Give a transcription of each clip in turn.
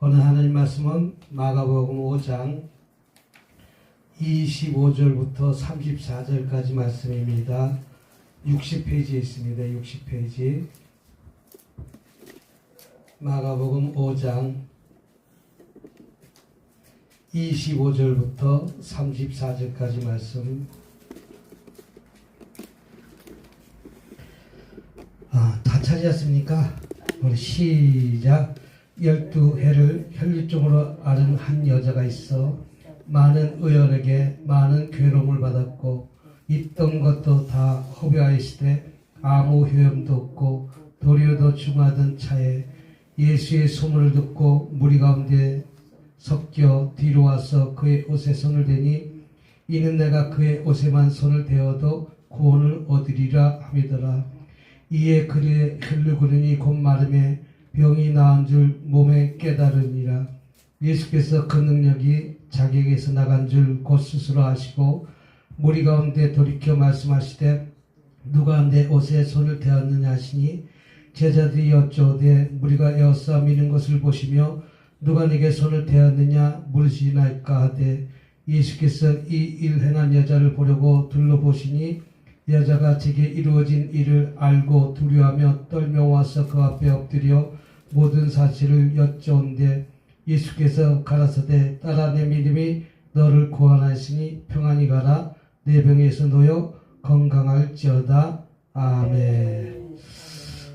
오늘 하나님 말씀은 마가복음 5장 25절부터 34절까지 말씀입니다. 60페이지에 있습니다. 60페이지. 마가복음 5장 25절부터 34절까지 말씀. 다 찾으셨습니까? 우리 시작. 12해를 혈류증으로 앓은 한 여자가 있어 많은 의원에게 많은 괴로움을 받았고 있던 것도 다 허비하였으되 아무 효험도 없고 도리어도 중하던 차에 예수의 소문을 듣고 무리 가운데 섞여 뒤로 와서 그의 옷에 손을 대니 이는 내가 그의 옷에만 손을 대어도 구원을 얻으리라 하미더라. 이에 그의 혈류근이 곧 마름에 병이 나은 줄 몸에 깨달으니라. 예수께서 그 능력이 자기에게서 나간 줄 곧 스스로 아시고 무리 가운데 돌이켜 말씀하시되 누가 내 옷에 손을 대었느냐 하시니 제자들이 여쭈어되 무리가 에워싸 미는 것을 보시며 누가 네게 손을 대었느냐 물으시나이까 하되 예수께서 이 일 행한 여자를 보려고 둘러보시니 여자가 제게 이루어진 일을 알고 두려워하며 떨며 와서 그 앞에 엎드려 모든 사실을 여쭈온데 예수께서 가라사대 딸아 내 믿음이 너를 구원하시니 평안히 가라 내 병에서 놓여 건강할지어다. 아멘.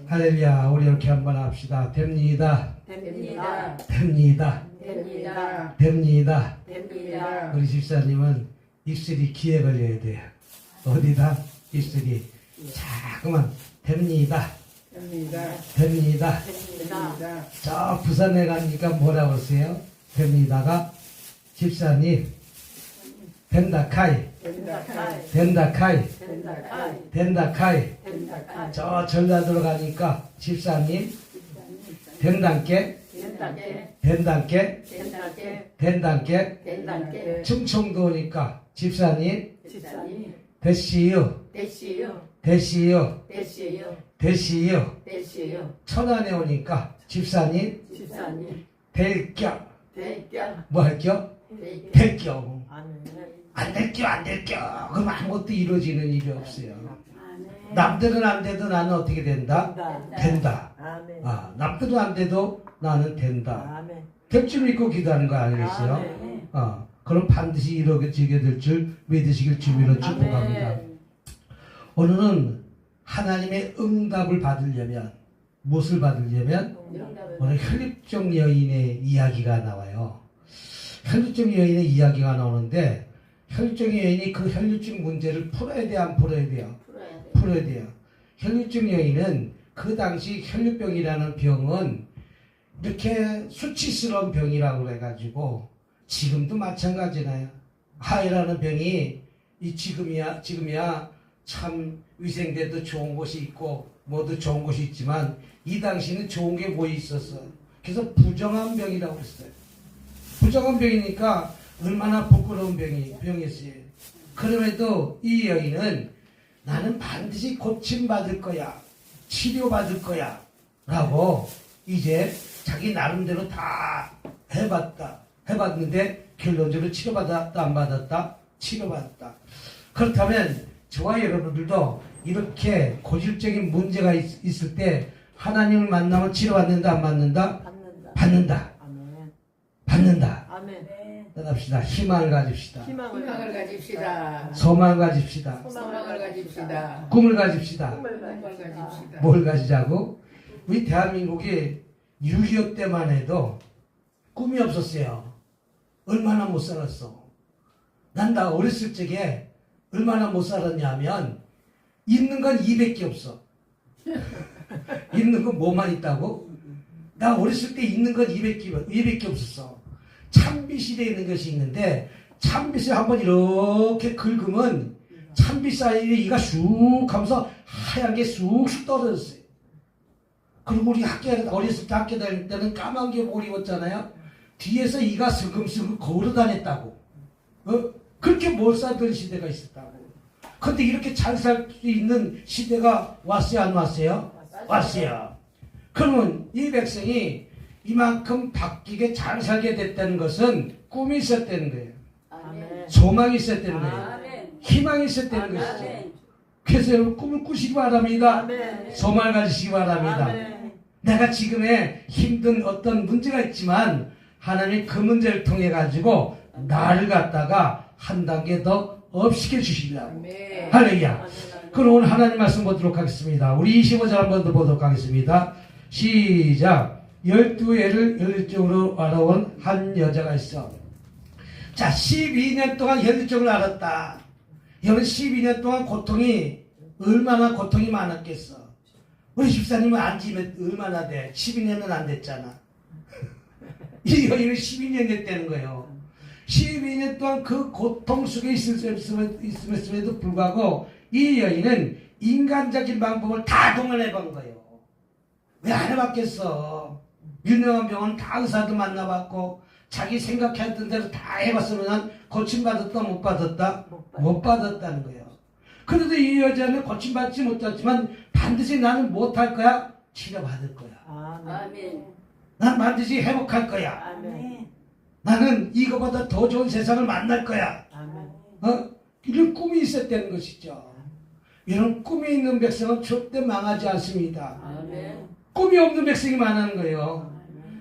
할렐루야. 우리 이렇게 한번 합시다. 됩니다. 됩니다. 됩니다. 됩니다. 됩니다. 됩니다. 우리 집사님은 입술이 귀에 걸려야 돼요. 어디다? 입술이. 자꾸만 됩니다. 됩니다. 됩니다. 됩니다. 저 부산에 가니까 뭐라고 하세요? 됩니다가 집사님 된다카이 된다카이. 된다카이 된다카이. 된다카이. 된다카이. 저 전라도로 가니까 집사님 된단께 된다게. 된단께 된다게. 된단께. 된다게. 충청도 오니까 집사님 집사님. 대시요 대시요. 대시요 대시요. 대시요. 대시요. 천안에 오니까 집사님 집사님. 될겨 대겨. 뭐 할겨? 대겨. 될겨. 아멘. 안 될겨 안 될겨. 그럼 아무것도 이루어지는 일이 없어요. 아멘. 남들은 안 돼도 나는 어떻게 된다? 된다. 아멘. 남들은 안 돼도 나는 된다. 아멘. 될 줄 믿고 기도하는 거 아니겠어요? 아멘. 그럼 반드시 이루어지게 될 줄 믿으시길 주님으로 축복합니다. 아멘. 오늘은 하나님의 응답을 받으려면 무엇을 받으려면 오늘 혈육적 여인의 이야기가 나와요. 혈육적 여인의 이야기가 나오는데 혈육적 여인이 그 혈육적 문제를 풀어야 돼, 안 풀어야 돼요? 풀어야 돼요. 혈육적 여인은 그 당시 혈류병이라는 병은 이렇게 수치스러운 병이라고 해가지고 지금도 마찬가지나요. 하이라는 병이 이 지금이야 참 위생대도 좋은 곳이 있고 모두 좋은 곳이 있지만 이 당시는 좋은 게 뭐 있었어. 그래서 부정한 병이라고 했어요. 부정한 병이니까 얼마나 부끄러운 병이었어요. 그럼에도 이 여인은 나는 반드시 고침받을 거야. 치료받을 거야. 라고 이제 자기 나름대로 다 해봤는데 결론적으로 치료받았다 안 받았다? 치료받았다. 그렇다면 저와 여러분들도 이렇게 고질적인 문제가 있을 때 하나님을 만나면 치료받는다 안 받는다? 받는다. 아멘. 받는다. 아멘. 떠납시다. 희망을 가집시다. 희망을 가집시다. 소망을 가집시다. 소망을 가집시다. 꿈을 가집시다. 꿈을 가집시다. 뭘 가지자고? 우리 대한민국이 6.25 때만 해도 꿈이 없었어요. 얼마나 못 살았어. 난 나 어렸을 적에 얼마나 못 살았냐면 있는 건 200개 없어. 있는 건 뭐만 있다고? 나 어렸을 때 있는 건 200개 없었어. 참빗이라 있는 것이 있는데 참빗을 한번 이렇게 긁으면 참빗 사이에 이가 쑥 하면서 하얀 게 쑥쑥 떨어졌어요. 그리고 우리 어렸을 때 학교 다닐 때는 까만 게 옷 입었잖아요. 뒤에서 이가 슬금슬금 걸어 다녔다고. 그렇게 못 살던 시대가 있었다고. 근데 이렇게 잘 살 수 있는 시대가 왔어요, 안 왔어요? 왔어요. 그러면 이 백성이 이만큼 바뀌게 잘 살게 됐다는 것은 꿈이 있었다는 거예요. 아멘. 소망이 있었다는 거예요. 아멘. 희망이 있었다는 것이죠. 아멘. 그래서 여러분 꿈을 꾸시기 바랍니다. 아멘. 소망을 가지시기 바랍니다. 아멘. 내가 지금의 힘든 어떤 문제가 있지만 하나님이 그 문제를 통해 가지고 나를 갖다가 한 단계 더 업시켜 주시려고. 아멘. 할렐루야. 그럼 오늘 하나님 말씀 보도록 하겠습니다. 우리 25절 한번 더 보도록 하겠습니다. 시작. 12해를 혈육적으로 알아온 한 여자가 있어. 자, 12년 동안 혈육적으로 알았다. 여러분 12년 동안 고통이 얼마나 고통이 많았겠어. 우리 집사님은 안지면 얼마나 돼? 12년은 안 됐잖아. 이 여인은 12년 됐다는 거예요. 12년 동안 그 고통 속에 있음에도 불구하고 이 여인은 인간적인 방법을 다 동원해 본 거예요. 왜 안 해봤겠어? 유명한 병원 다 의사도 만나봤고 자기 생각했던 대로 다 해봤으면 고침받았다 못 받았다? 못 받았다는 거예요. 그래도 이 여자는 고침받지 못했지만 반드시 나는 못할 거야? 치료받을 거야. 아멘. 난 반드시 회복할 거야. 아멘. 나는 이거보다 더 좋은 세상을 만날 거야. 아멘. 이런 꿈이 있었다는 것이죠. 이런 꿈이 있는 백성은 절대 망하지 않습니다. 아멘. 꿈이 없는 백성이 많은 거예요.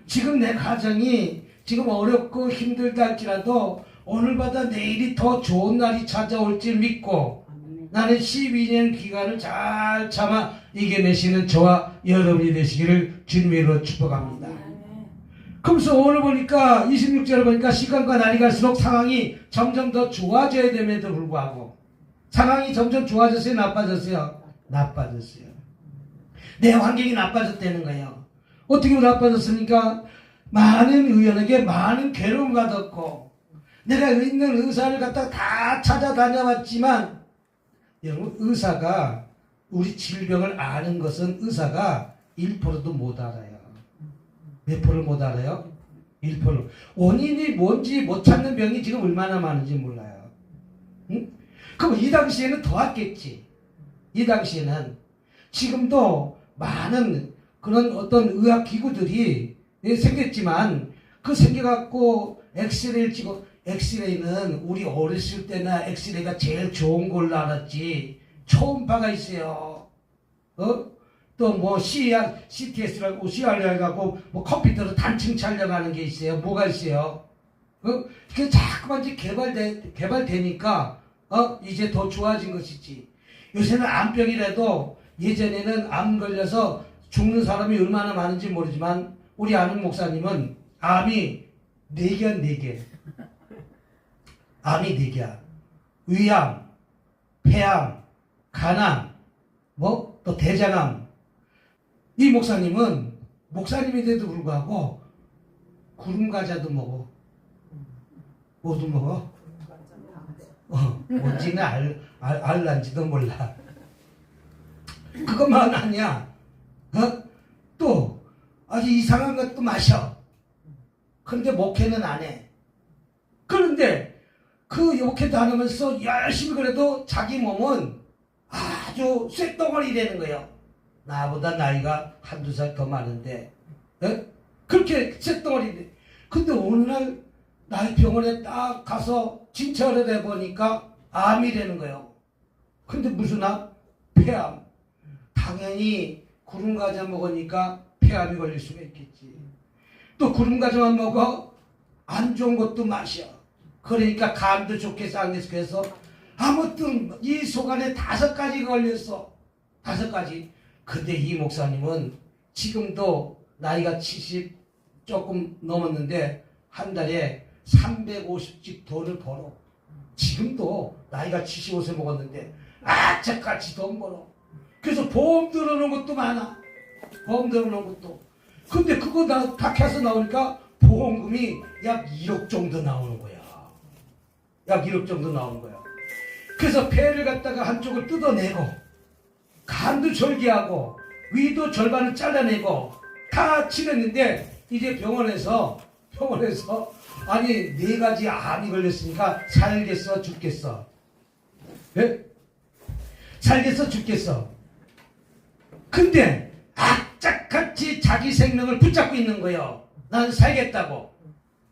지금 내 가정이 지금 어렵고 힘들다 할지라도 오늘보다 내일이 더 좋은 날이 찾아올 줄 믿고 나는 12년 기간을 잘 참아 이겨내시는 저와 여러분이 되시기를 주님으로 축복합니다. 그러면서 오늘 보니까 26절을 보니까 시간과 날이 갈수록 상황이 점점 더 좋아져야 됨에도 불구하고 상황이 점점 좋아졌어요? 나빠졌어요? 나빠졌어요. 내 환경이 나빠졌다는 거예요. 어떻게 나빠졌습니까? 많은 의원에게 많은 괴로움을 받았고 내가 있는 의사를 갖다가 다 찾아다녀봤지만 여러분 의사가 우리 질병을 아는 것은 의사가 1%도 못 알아요. 몇 프로를 못 알아요? 1%. 원인이 뭔지 못 찾는 병이 지금 얼마나 많은지 몰라요. 응? 그럼 이 당시에는 더 왔겠지. 이 당시에는 지금도 많은 그런 어떤 의학 기구들이 생겼지만 그 생겨갖고 엑스레이를 찍고 엑스레이는 우리 어렸을 때나 엑스레이가 제일 좋은 걸로 알았지. 초음파가 있어요. 또 뭐 CTS라고 CR이라고 뭐 컴퓨터로 단층 촬영하는 게 있어요. 뭐가 있어요? 그 자꾸만 이제 개발되니까 이제 더 좋아진 것이지. 요새는 암병이라도 예전에는 암 걸려서 죽는 사람이 얼마나 많은지 모르지만 우리 아는 목사님은 암이 4개야 4개. 암이 4개야. 위암, 폐암, 간암, 뭐 또 대장암. 이 목사님은 목사님인데도 불구하고 구름과자도 먹어. 뭐도 먹어? 뭔지는 알란지도 몰라. 그것만 아니야. 또 아주 이상한 것도 마셔. 그런데 목회는 안 해. 그런데 그 목회도 안 하면서 열심히 그래도 자기 몸은 아주 쇳덩어리 되는 거예요. 나보다 나이가 한두 살 더 많은데 그렇게 쇳덩어리 돼. 근데 어느 날 나이 병원에 딱 가서 진찰을 해보니까 암이라는 거예요. 근데 무슨 암? 폐암. 당연히 구름과자 먹으니까 폐암이 걸릴 수가 있겠지. 또 구름과자만 먹어? 안 좋은 것도 마셔. 그러니까 간도 좋겠어 안 좋겠어? 아무튼 이 속안에 5가지 걸렸어. 5가지. 근데 이 목사님은 지금도 나이가 70 조금 넘었는데 한 달에 350씩 돈을 벌어. 지금도 나이가 75세 먹었는데 악착같이 돈 벌어. 그래서 보험 들어놓은 것도 많아. 보험 들어놓은 것도. 근데 그거 다 해서 나오니까 보험금이 약 1억 정도 나오는 거야. 약 1억 정도 나오는 거야. 그래서 폐를 갖다가 한쪽을 뜯어내고 간도 절개하고 위도 절반을 잘라내고 다 치렀는데 이제 병원에서 아니 4가지 암이 걸렸으니까 살겠어 죽겠어? 예? 살겠어 죽겠어? 근데 악착같이 자기 생명을 붙잡고 있는 거예요. 난 살겠다고.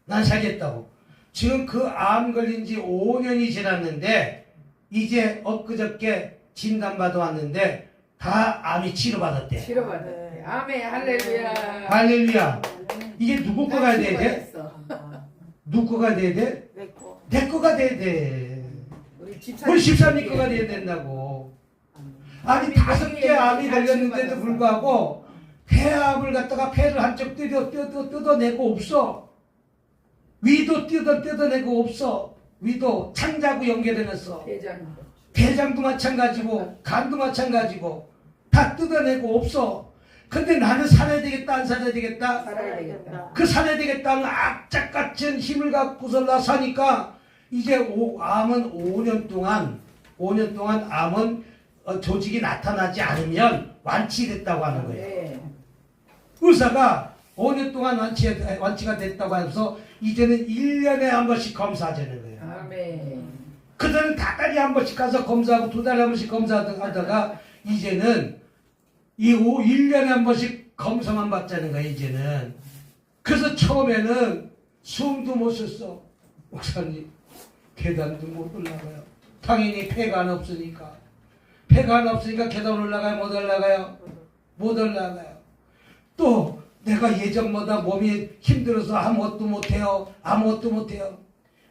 난 살겠다고. 지금 그 암 걸린 지 5년이 지났는데 이제 엊그저께 진단받아 왔는데 다 암이 치료받았대. 치료받았대. 아멘. 할렐루야. 할렐루야. 이게 누구 거가 돼야 돼? 치료받았어. 누구 거가 돼야 돼? 내 거가 돼야 돼. 우리 집사님 거가 돼야 된다고. 아니 5개 암이 걸렸는데도 불구하고 폐암을 갖다가 폐를 한쪽 뜯어내고 없어. 위도 뜯어내고 없어. 위도 창자고 연결해놨어. 대장도 마찬가지고 간도 마찬가지고 다 뜯어내고 없어. 근데 나는 살아야 되겠다 안 살아야 되겠다? 살아야 되겠다. 그 살아야 되겠다는 악착 같은 힘을 갖고서 나 사니까 이제 암은 5년 동안 암은 조직이 나타나지 않으면 완치됐다고 하는 거예요. 네. 의사가 5년 동안 완치가 됐다고 해서 이제는 1년에 한 번씩 검사하자는 거예요. 아멘. 그전엔 닭다리 한 번씩 가서 검사하고 2달에 한 번씩 검사하다가 이제는 1년에 한 번씩 검사만 받자는 거예요. 이제는. 그래서 처음에는 숨도 못 쉬었어. 목사님 계단도 못 올라가요. 당연히 폐가 안 없으니까. 폐가 안 없으니까 계단 올라가요? 못 올라가요? 못 올라가요. 또 내가 예전보다 몸이 힘들어서 아무것도 못해요. 아무것도 못해요.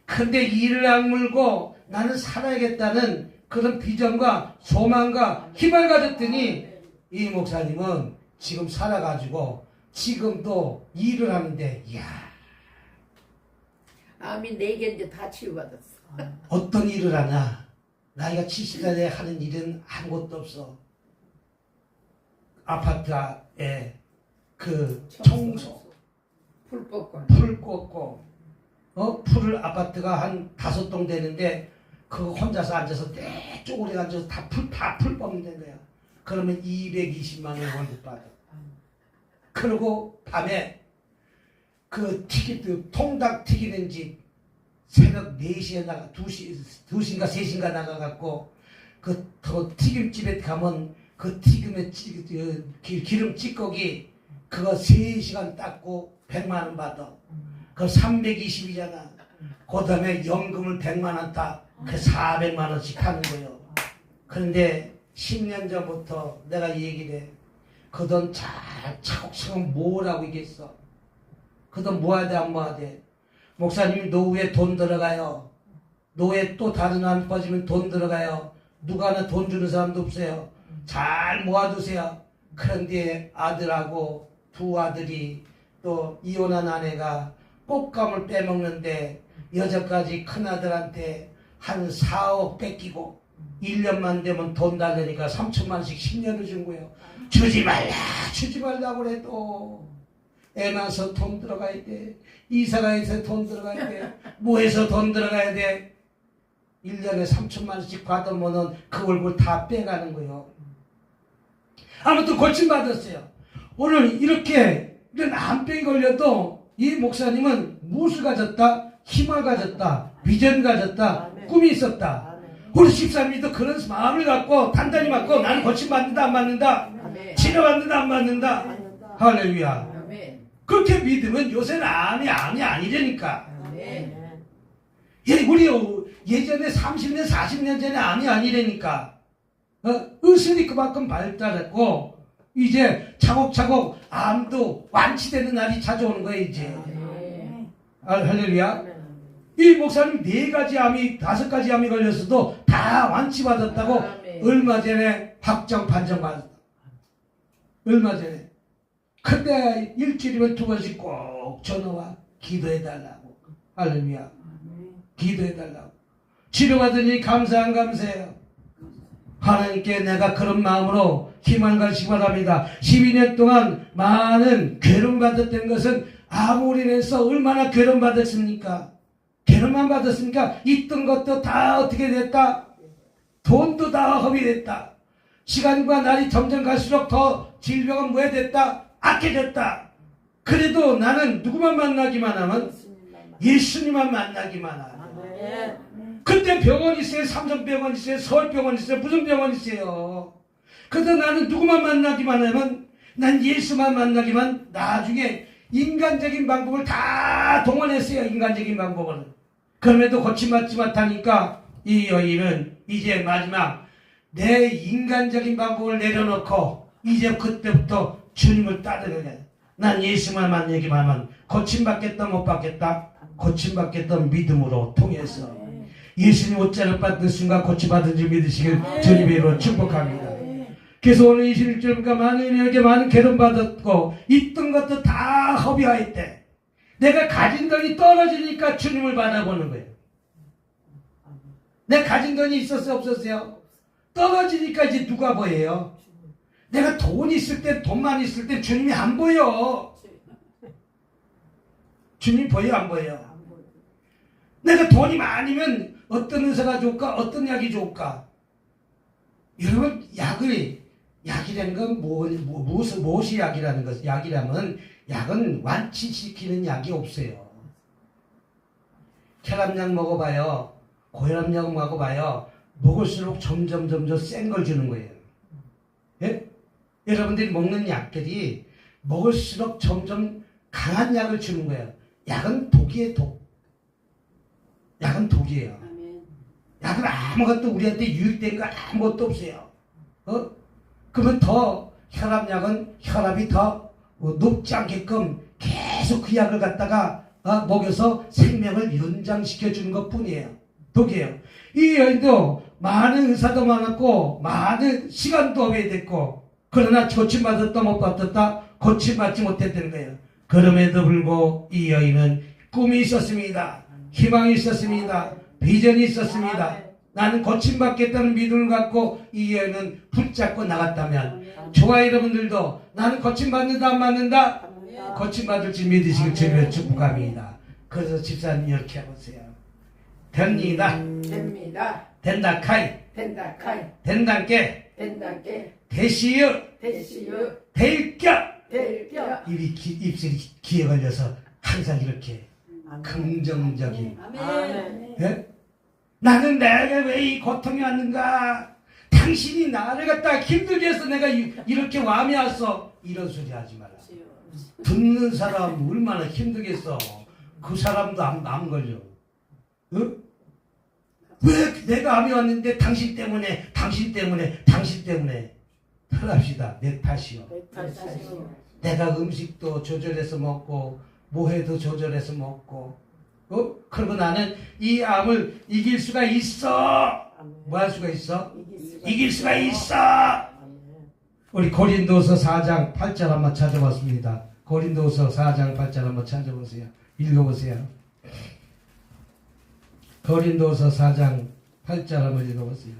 근데 이를 악물고 나는 살아야겠다는 그런 비전과 소망과 힘을 가졌더니 이 목사님은 지금 살아가지고 지금도 일을 하는데 이야 암이 4개인데 다 치료받았어. 어떤 일을 하냐. 나이가 70살에 하는 일은 아무것도 없어. 아파트에 그 청소, 풀 뽑고. 풀 꽂고, 풀을 아파트가 한 5동 되는데 그거 혼자서 앉아서 내 쪼그려 앉아서 다 풀 뽑는 거야. 그러면 220만 원 월급 받아. 그리고 밤에 그 통닭 튀기는 집 새벽 4시에 나가 2시인가 3시인가 나가갖고 그 튀김집에 가면 그 튀김에 기름 찌꺼기 그거 3시간 닦고 100만 원 받아. 그럼 320이잖아. 그 다음에 연금을 100만 원 딱 그 400만 원씩 하는 거예요. 그런데 10년 전부터 내가 얘기를 해. 그 돈 잘 차곡차곡 모으라고 얘기했어. 그 돈 모아야 돼 안 모아야 돼? 목사님이 노후에 돈 들어가요. 노후에 또 다른 암 빠지면 돈 들어가요. 누가 하나 돈 주는 사람도 없어요. 잘 모아두세요. 그런데 아들하고 두 아들이 또 이혼한 아내가 꽃감을 빼먹는데 여자까지 큰아들한테 한 4억 뺏기고 1년만 되면 돈 달라니까 3천만 원씩 10년을 준 거예요. 주지 말라고 그래도 애 낳아서 돈 들어가야 돼. 이사가 해서 돈 들어가야 돼. 뭐 해서 돈 들어가야 돼. 1년에 3천만 원씩 받으면은 그 얼굴 다 빼가는 거예요. 아무튼 고침받았어요. 오늘 이렇게 이런 암병이 걸려도 이 목사님은 무엇을 가졌다? 힘을 가졌다. 비전 가졌다. 꿈이 있었다. 우리 집사님도 그런 마음을 갖고 단단히 갖고 나는 고침받는다 안 받는다. 치료받는다 안 받는다. 할렐루야. 그렇게 믿으면 요새는 암이 아니라니까. 우리 예전에 30년 40년 전에 암이 아니라니까. 의술이 그만큼 발달했고 이제 차곡차곡 암도 완치되는 날이 찾아오는 거예요 이제. 할렐루야. 이 목사님 4가지 암이 5가지 암이 걸렸어도 다 완치받았다고 얼마 전에 확정 판정 받았다. 얼마 전에. 근데 일주일이면 2번씩 꼭 전화와 기도해달라고. 할렐루야. 기도해달라고. 치료받으니 감사 안 감사해요. 하나님께 내가 그런 마음으로 힘을 가시기 바랍니다. 12년 동안 많은 괴로움받았던 것은 암으로 얼마나 괴로움받았습니까? 괴로움만 받았으니까 있던 것도 다 어떻게 됐다? 돈도 다 허비됐다. 시간과 날이 점점 갈수록 더 질병은 뭐에 됐다? 악해졌다. 그래도 나는 누구만 만나기만 하면 예수님만 만나기만 하면 그때 병원 있어요. 삼성병원 있어요. 서울병원 있어요. 무슨 병원 있어요. 그래도 나는 누구만 만나기만 하면 난 예수만 만나기만 나중에 인간적인 방법을 다 동원했어요. 인간적인 방법을. 그럼에도 고침받지 못하니까 이 여인은 이제 마지막 내 인간적인 방법을 내려놓고 이제 그때부터 주님을 따르는 거예요. 난 예수만 만나기만 하면 고침받겠다 못 받겠다? 고침받겠다 믿음으로 통해서 예수님 옷자를 받는 순간 고침받은 줄 믿으시길 주님의 이름으로 축복합니다. 그래서 오늘 21절부터 많은 이에게 많은 괴로움 받았고 있던 것도 다 허비하였대. 내가 가진 돈이 떨어지니까 주님을 바라보는 거예요. 내가 가진 돈이 있었어요 없었어요? 떨어지니까 이제 누가 보여요? 내가 돈 있을 때 돈만 있을 때 주님이 안 보여. 주님 보여 안 보여? 내가 돈이 많으면 어떤 의사가 좋을까? 어떤 약이 좋을까? 여러분 약이라는 건 무엇이 약이라는 것? 약이라면 약은 완치시키는 약이 없어요. 혈압약 먹어봐요. 고혈압약 먹어봐요. 먹을수록 점점 센 걸 주는 거예요. 예? 여러분들이 먹는 약들이 먹을수록 점점 강한 약을 주는 거예요. 약은 독이에요, 독. 약은 독이에요. 약은 아무것도 우리한테 유익된 거 아무것도 없어요. 그러면 더 혈압약은 혈압이 더 높지 않게끔 계속 그 약을 갖다가 먹여서 생명을 연장시켜 주는 것 뿐이에요. 독이에요. 이 여인도 많은 의사도 많았고 많은 시간도 허비됐고 그러나 고침받았다 못 받았다 고침받지 못했다는 거예요. 그럼에도 불구하고 이 여인은 꿈이 있었습니다. 희망이 있었습니다. 비전이 있었습니다. 나는 고침받겠다는 믿음을 갖고 이 여인은 붙잡고 나갔다면 저와 여러분들도 나는 고침받는다 안 받는다? 고침받을 줄 믿으시길 주님의 축복합니다. 그래서 집사님 이렇게 해보세요. 됩니다. 됩니다. 된다 카이. 된다 카이. 된단께. 된다께. 되시유. 되시유. 될겨. 될겨. 입술이 귀에 걸려서 항상 이렇게 긍정적인. 아멘. 예? 나는 내가 왜 이 고통이 왔는가? 당신이 나를 갖다 힘들게 해서 내가 이렇게 와미 왔어. 이런 소리 하지 마라. 듣는 사람 얼마나 힘들겠어. 그 사람도 안 걸려. 응? 왜 내가 암이 왔는데 당신 때문에 편합시다. 내 탓이요. 내가 음식도 조절해서 먹고 뭐해도 조절해서 먹고 그리고 나는 이 암을 이길 수가 있어. 뭐 할 수가 있어? 이길 수가 있어. 우리 고린도서 4장 8절 한번 찾아봤습니다. 고린도서 4장 8절 한번 찾아보세요. 읽어보세요. 고린도서 4장 8절 한번 읽어보세요.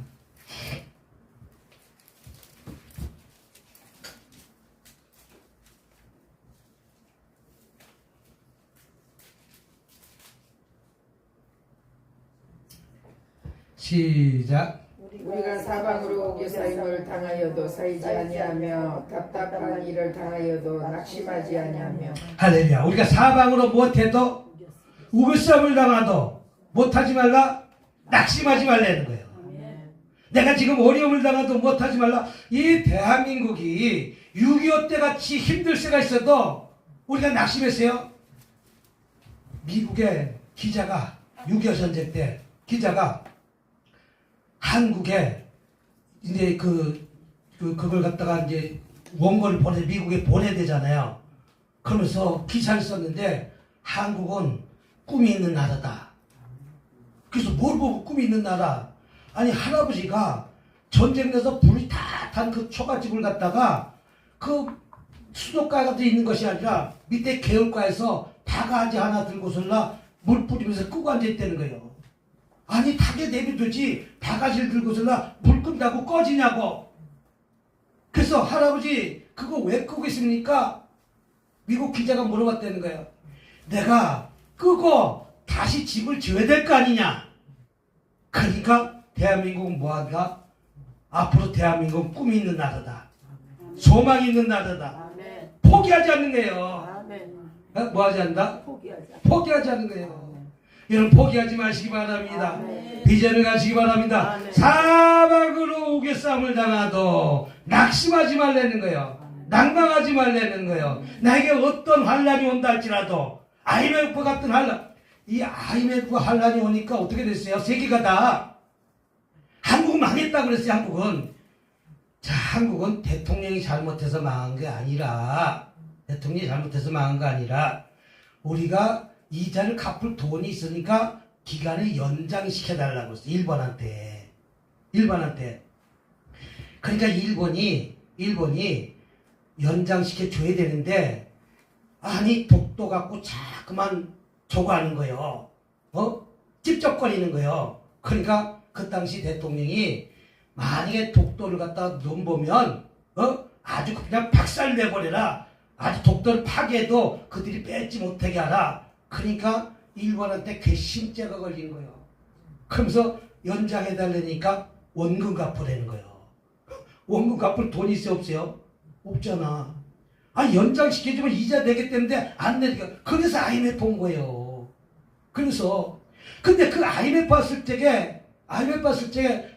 시작. 우리가 사방으로 오게사임을 당하여도 사이지 아니하며 답답한 일을 당하여도 낙심하지 아니하며 할렐루야. 우리가 사방으로 못해도 우글쌈을 당하도 못하지 말라. 낙심하지 말라는 거예요. 내가 지금 어려움을 당하도 못하지 말라. 이 대한민국이 6.25 때 같이 힘들 때가 있어도 우리가 낙심했어요. 미국의 기자가 6.25 전쟁 때 기자가 한국에 이제 그걸 갖다가 이제 원고를 미국에 보내야 되잖아요. 그러면서 기사를 썼는데 한국은 꿈이 있는 나라다. 그래서 뭘 보고 꿈이 있는 나라? 아니 할아버지가 전쟁 내서 불이 다 탄 그 초가집을 갖다가 그 수도가가 있는 것이 아니라 밑에 개울가에서 바가지 하나 들고서나 물 뿌리면서 끄고 앉아있다는 거예요. 아니 타게 내비두지 바가지를 들고서나 불 끈다고 꺼지냐고. 그래서 할아버지 그거 왜 끄고 있습니까? 미국 기자가 물어봤다는 거예요. 내가 끄고 다시 집을 지어야 될 거 아니냐. 그러니까 대한민국은 뭐한가? 앞으로 대한민국은 꿈이 있는 나라다. 소망이 있는 나라다. 포기하지 않는 거예요. 뭐 하지 않는다? 포기하지 않는 거예요. 여러분 포기하지 마시기 바랍니다. 비전을 가시기 바랍니다. 사방으로 우겨싸움을 당하도 낙심하지 말라는 거예요. 낭망하지 말라는 거예요. 나에게 어떤 환란이 온다 할지라도 IMF 같은 환란, 이 IMF 환란이 오니까 어떻게 됐어요? 세계가 다 한국은 망했다 그랬어요. 한국은. 자, 한국은 대통령이 잘못해서 망한 게 아니라 우리가 이자를 갚을 돈이 있으니까 기간을 연장시켜달라고 했어요. 일본한테. 그러니까 일본이 연장시켜 줘야 되는데, 아니, 독도 갖고 자꾸만 조가하는 거예요. 찝쩍거리는 거예요. 그러니까 그 당시 대통령이 만약에 독도를 갖다 넘보면, 아주 그냥 박살내버려라. 아주 독도를 파괴해도 그들이 뺏지 못하게 하라. 그러니까 일본한테 괘씸죄가 걸린 거예요. 그러면서 연장해달라니까 원금 갚으라는 거예요. 원금 갚을 돈이 있어요, 없어요? 없잖아. 연장시켜주면 이자 내겠다는데 안 내니까. 그래서 IMF 온 거예요. 근데 그 IMF 왔을 적에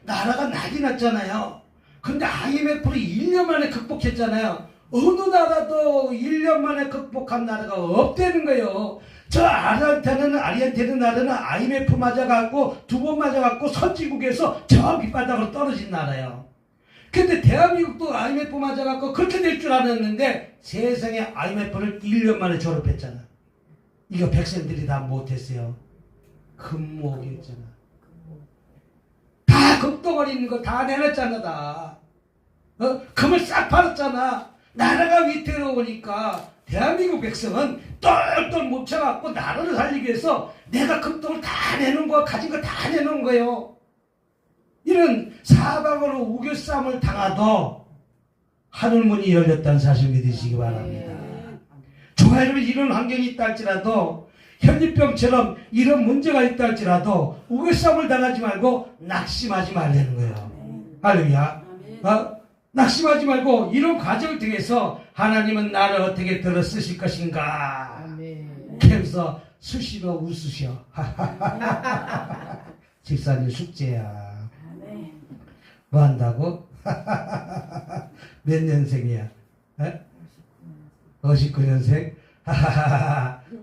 나라가 난리 났잖아요. 근데 IMF를 1년 만에 극복했잖아요. 어느 나라도 1년 만에 극복한 나라가 없다는 거예요. 저 아르헨티나 나라는 IMF 맞아갖고 2번 맞아갖고 선진국에서 저 밑바닥으로 떨어진 나라예요. 근데 대한민국도 IMF 맞아갖고 그렇게 될 줄 알았는데 세상에 IMF를 1년 만에 졸업했잖아. 이거 백성들이 다 못했어요. 금목이었잖아. 다 금덩어리 있는 거 다 내놨잖아. 다. 금을 싹 팔았잖아. 나라가 위태로우니까 대한민국 백성은 똘똘 뭉쳐갖고 나라를 살리기 위해서 내가 금덩을 다 내놓은 거, 가진 거 다 내놓은 거예요. 이런 사방으로 우겨싸움을 당하도 하늘문이 열렸다는 사실 믿으시기 바랍니다. 좋아요. 여러분, 이런 환경이 있다 할지라도, 현진병처럼 이런 문제가 있다 할지라도 우겨싸움을 당하지 말고 낙심하지 말라는 거예요. 할렐루야. 낙심하지 말고 이런 과정을 통해서 하나님은 나를 어떻게 들어 쓰실 것인가. 그래서 수시로 웃으셔. 집사님 숙제야. 뭐 한다고? 몇 년생이야? 59년생?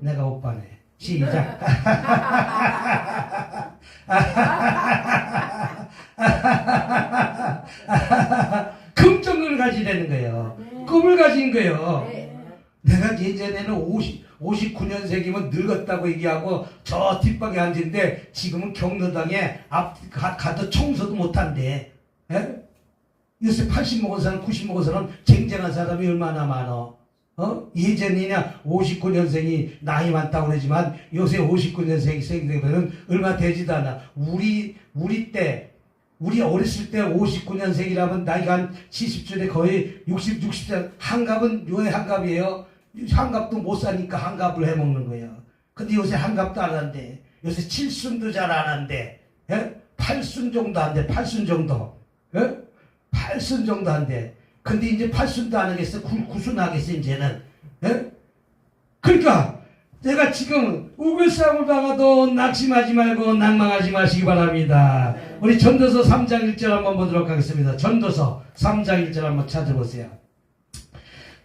내가 오빠네. 시작. 긍정을 가지라는 거예요. 꿈을 가진 거예요. 내가 예전에는 59년생이면 늙었다고 얘기하고 저 뒷방에 앉은데 지금은 경로당에 가도 청소도 못한대. 요새 80 먹은 사람, 90 먹은 사람 쟁쟁한 사람이 얼마나 많어. 예전이냐 59년생이 나이 많다고 그러지만 요새 59년생이 생기면 얼마 되지도 않아. 우리 어렸을 때 59년생이라면 나이가 한 70줄에 거의 60살. 한갑은 왜 한갑이에요? 한갑도 못 사니까 한갑을 해먹는 거예요. 근데 요새 한갑도 안 한대. 요새 7순도 잘 안 한대. 8순 정도 한대. 8순 정도. 8순 정도 한대. 근데 이제 8순도 안 하겠어. 9순 하겠어, 이제는. 그러니까 내가 지금 우글싸움을 당하도 낙심하지 말고 낭망하지 마시기 바랍니다. 우리 전도서 3장 1절 한번 보도록 하겠습니다. 전도서 3장 1절 한번 찾아보세요.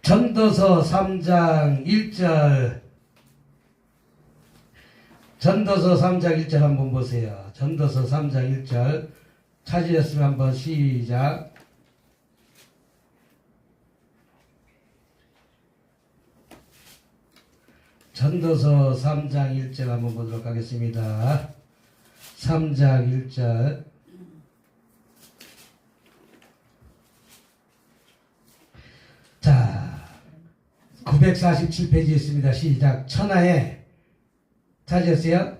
전도서 3장 1절. 전도서 3장 1절 한번 보세요. 전도서 3장 1절 찾으셨으면 한번 시작. 전도서 3장 1절 한번 보도록 하겠습니다. 3장 1절. 자, 947페이지에 있습니다. 시작. 천하에, 찾으셨어요?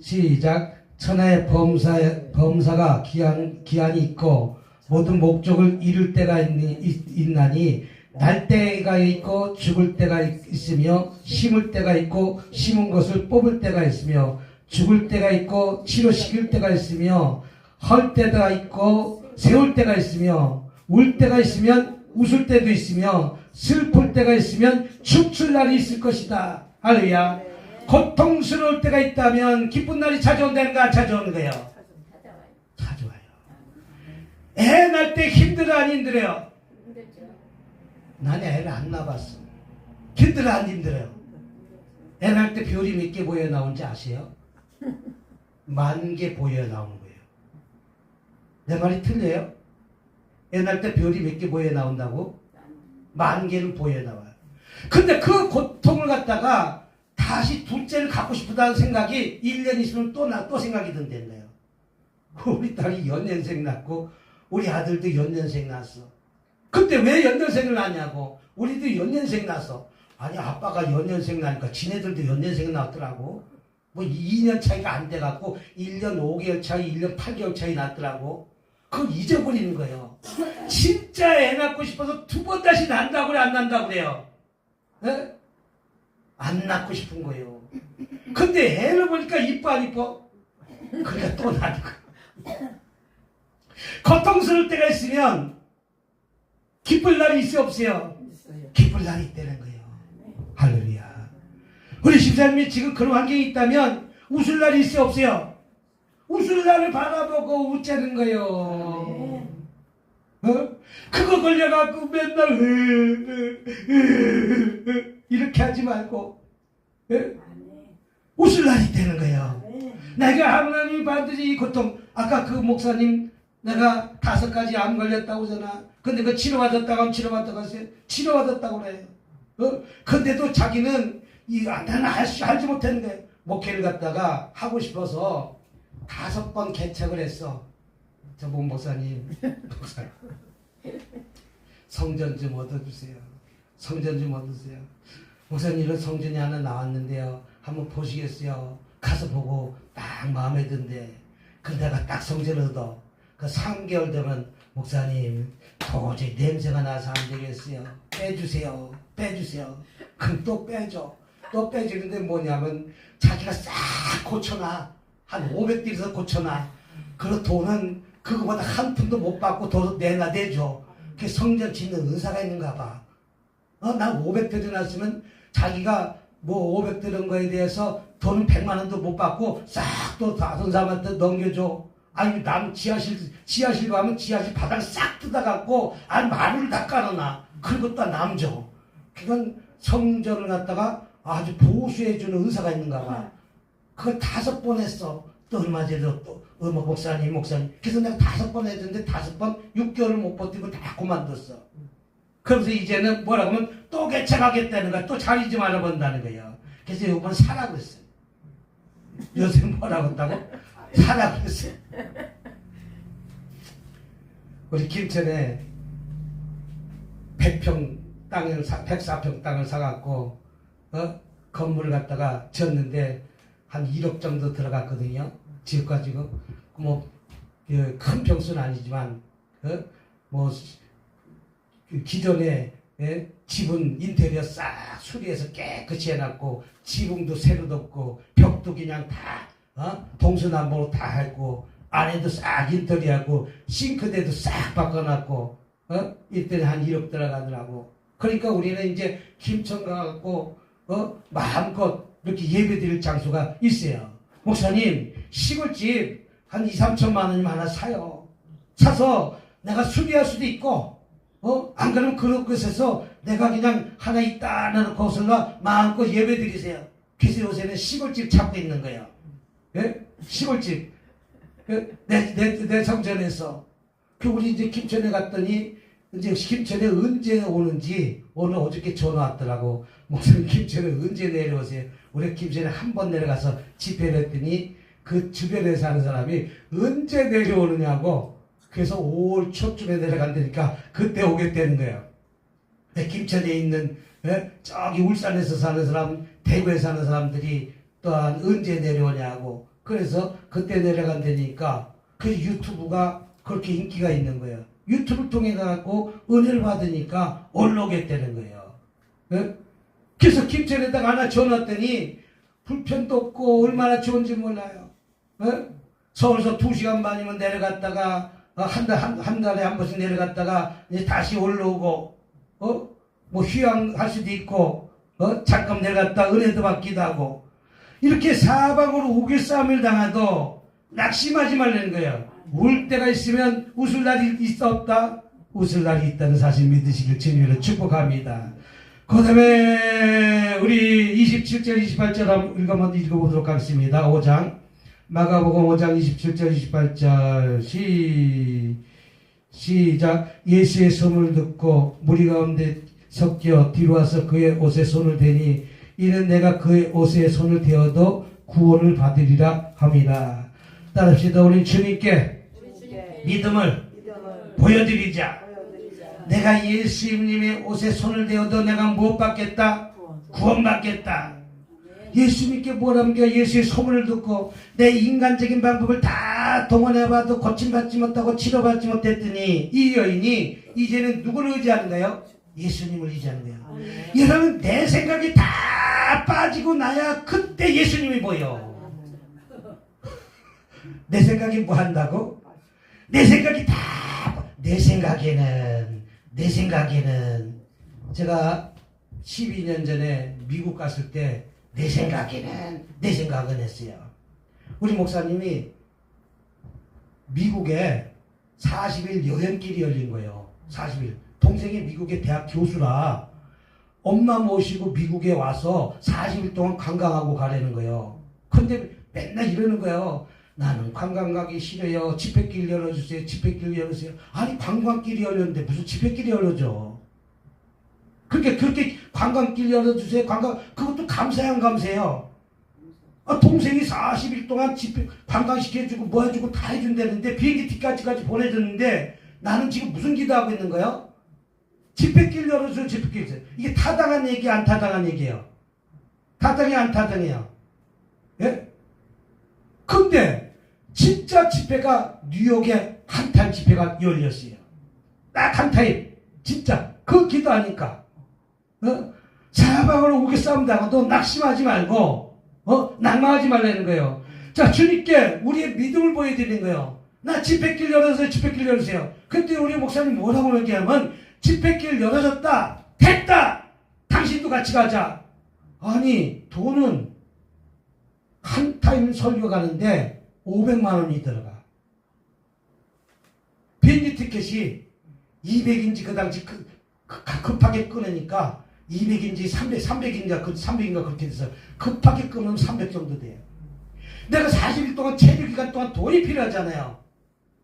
시작. 천하에 범사가 기한이 있고 모든 목적을 이룰 때가 있나니 날 때가 있고 죽을 때가 있으며 심을 때가 있고 심은 것을 뽑을 때가 있으며 죽을 때가 있고 치료시킬 때가 있으며 헐 때가 있고 세울 때가 있으며 울 때가 있으면 웃을 때도 있으며 슬플 때가 있으면 춤출 날이 있을 것이다. 할렐루야. 고통스러울 때가 있다면 기쁜 날이 찾아온다는가? 찾아오는 거예요. 찾아와요. 애 낳을 때 힘들어 안 힘들어요? 난 애를 안 낳아봤어. 힘들어 안 힘들어요? 애 낳을 때 별이 몇 개 보여 나온지 아세요? 10,000개 보여 나오는 거예요. 내 말이 틀려요? 애 낳을 때 별이 몇 개 보여 나온다고? 10,000개는 보여 나와요. 근데 그 고통을 갖다가 다시 둘째를 갖고 싶다는 생각이 1년 있으면 또 생각이 든다는 거예요. 우리 딸이 연년생 낳고 우리 아들도 연년생 낳았어. 그때 왜 연년생을 낳냐고. 우리도 연년생 낳았어. 아니 아빠가 연년생 나니까 지네들도 연년생 낳았더라고. 뭐 2년 차이가 안 돼갖고 1년 5개월 차이 1년 8개월 차이 났더라고. 그걸 잊어버리는 거예요. 진짜 애 낳고 싶어서 2번 다시 난다고 그래 안 난다고 그래요. 에? 안 낳고 싶은 거예요. 근데 애를 보니까 이뻐 안 이뻐? 그러니까 또 낳는 거예요. 고통스러울 때가 있으면 기쁠 날이 있어 없어요? 기쁠 날이 있다는 거예요. 할렐루야. 우리 집사님이 지금 그런 환경이 있다면 웃을 날이 있어 없어요? 웃을 날을 바라보고 웃자는 거예요. 어? 그거 걸려갖고 맨날 이렇게 하지 말고 웃을 날이 되는 거예요. 내가 하나님이 반드시 이 고통, 아까 그 목사님 내가 5가지 암 걸렸다고 하잖아. 근데 그 치료받았다고 하면 치료받았다고 하세요. 치료받았다고 그래요. 근데도 자기는 나는 알지 못했는데 목회를 갖다가 하고 싶어서 5번 개척을 했어. 저분 목사님 성전 좀 얻어주세요. 성전 좀 얻으세요. 목사님은 성전이 하나 나왔는데요. 한번 보시겠어요? 가서 보고 딱 마음에 든대. 근데 내가 딱 성전을 얻어. 그 3개월 되면 목사님 도저히 냄새가 나서 안 되겠어요. 빼주세요. 그럼 또 빼줘. 또 빼주는데 뭐냐면 자기가 싹 고쳐놔. 한 500대에서 고쳐놔. 그 돈은 그거보다 한 푼도 못 받고 돈 내줘. 그 성전 짓는 의사가 있는가 봐. 난 500대 났으면 자기가 뭐 500 들은 거에 대해서 돈 100만 원도 못 받고 싹 또 다른 사람한테 넘겨줘. 아니 남 지하실 가면 지하실 바닥 싹 뜯어갖고 아니 마루를 다 깔아놔. 그리고 또 남 줘. 그건 성전을 갖다가 아주 보수해주는 의사가 있는가 봐. 그걸 5번 했어. 또 얼마 전에 또 목사님. 그래서 내가 5번 했는데 5번 6개월을 못 버티고 다 그만뒀어. 그래서 이제는 뭐라고 하면 또 개척하겠다는 거야. 또 자리 좀 알아본다는 거예요. 그래서 이번 사라 그랬어요. 요새 뭐라고 했다고? 사라 그랬어요. 우리 김천에 104평 땅을 사갖고 건물을 갖다가 졌는데 한 1억 정도 들어갔거든요. 지어가지고 큰 평수는 아니지만 기존에 지붕 인테리어 싹 수리해서 깨끗이 해놨고 지붕도 새로 덮고 벽도 그냥 다 동서남북으로 다 했고 안에도 싹 인테리어하고 싱크대도 싹 바꿔놨고 이때는 한 1억 들어가더라고. 그러니까 우리는 이제 김천 가갖고 마음껏 이렇게 예배드릴 장소가 있어요. 목사님 시골집 한 2-3천만 원이면 하나 사요. 사서 내가 수리할 수도 있고 안 그러면 그런 곳에서 내가 그냥 하나 있다는 곳을로 마음껏 예배 드리세요. 그래서 요새는 시골집 찾고 있는 거예요. 예? 시골집. 내 성전에서. 우리 이제 김천에 갔더니 이제 김천에 언제 오는지 오늘 어저께 전화 왔더라고. 목사님 김천에 언제 내려오세요? 우리 김천에 한 번 내려가서 집회를 했더니 그 주변에 사는 사람이 언제 내려오느냐고. 그래서 5월 초쯤에 내려간다니까 그때 오겠다는 거예요. 김천에 있는 저기 울산에서 사는 사람, 대구에 사는 사람들이 또한 언제 내려오냐고. 그래서 그때 내려간다니까 그 유튜브가 그렇게 인기가 있는 거예요. 유튜브를 통해 갖고 은혜를 받으니까 올라오겠다는 거예요. 그래서 김천에다가 하나 줘놨더니 불편도 없고 얼마나 좋은지 몰라요. 서울에서 2시간 반이면 내려갔다가 한 달에 한 번씩 내려갔다가 이제 다시 올라오고 뭐 휴양할 수도 있고 잠깐 내려갔다 은혜도 받기도 하고 이렇게 사방으로 우길싸움을 당해도 낙심하지 말라는 거예요. 울 때가 있으면 웃을 날이 있어 없다? 웃을 날이 있다는 사실 믿으시길 주님으로 축복합니다. 그 다음에 우리 27절 28절 한번 읽어보도록 하겠습니다. 5장 마가복음 5장 27절 28절 시작. 예수의 소문을 듣고 무리 가운데 섞여 뒤로 와서 그의 옷에 손을 대니 이는 내가 그의 옷에 손을 대어도 구원을 받으리라 합니다. 따릅시다. 우리 주님께 믿음을 보여드리자. 내가 예수님의 옷에 손을 대어도 내가 무엇 받겠다? 구원받겠다. 예수님께 뭐랍니까? 예수의 소문을 듣고 내 인간적인 방법을 다 동원해봐도 고침받지 못하고 치료받지 못했더니 이 여인이 이제는 누구를 의지하는 거예요? 예수님을 의지하는 거예요. 여러분, 내 생각이 다 빠지고 나야 그때 예수님이 보여. 내 생각이 뭐 한다고? 내 생각이 다, 내 생각에는 제가 12년 전에 미국 갔을 때 내 생각은 했어요. 우리 목사님이 미국에 40일 여행길이 열린 거예요. 40일. 동생이 미국의 대학 교수라 엄마 모시고 미국에 와서 40일 동안 관광하고 가라는 거예요. 근데 맨날 이러는 거예요. 나는 관광 가기 싫어요. 집회길 열어주세요. 집회길 열어주세요. 아니, 관광길이 열렸는데 무슨 집회길이 열어줘. 그렇게 관광길 열어주세요. 그것도 감사해, 안 감사해요? 동생이 40일 동안 집회 관광시켜주고 뭐 해주고 다 해준다는데 비행기 티켓까지 보내줬는데 나는 지금 무슨 기도하고 있는 거예요? 집회길 열어주세요. 집회길. 이게 타당한 얘기, 안 타당한 얘기예요? 타당해, 안 타당해요? 예? 근데 진짜 집회가 뉴욕에 한 타임 집회가 열렸어요. 딱 한 타임. 진짜 그 기도하니까 사방으로 우겨 싸움당해도 낙심하지 말고 낭망하지 말라는 거예요. 자, 주님께 우리의 믿음을 보여드리는 거예요. 나 집회길 열어주세요. 집회길 열어주세요. 근데 우리 목사님 뭐라고 얘기하면 집회길 열어졌다. 됐다. 당신도 같이 가자. 아니, 돈은 한 타임 설교 가는데 500만 원이 들어가. 비행기 티켓이 200인지 그 당시 급하게 끊으니까 200인지 300인가 300인가 그렇게 돼서 급하게 끊으면 300 정도 돼요. 내가 40일 동안 체류 기간 동안 돈이 필요하잖아요.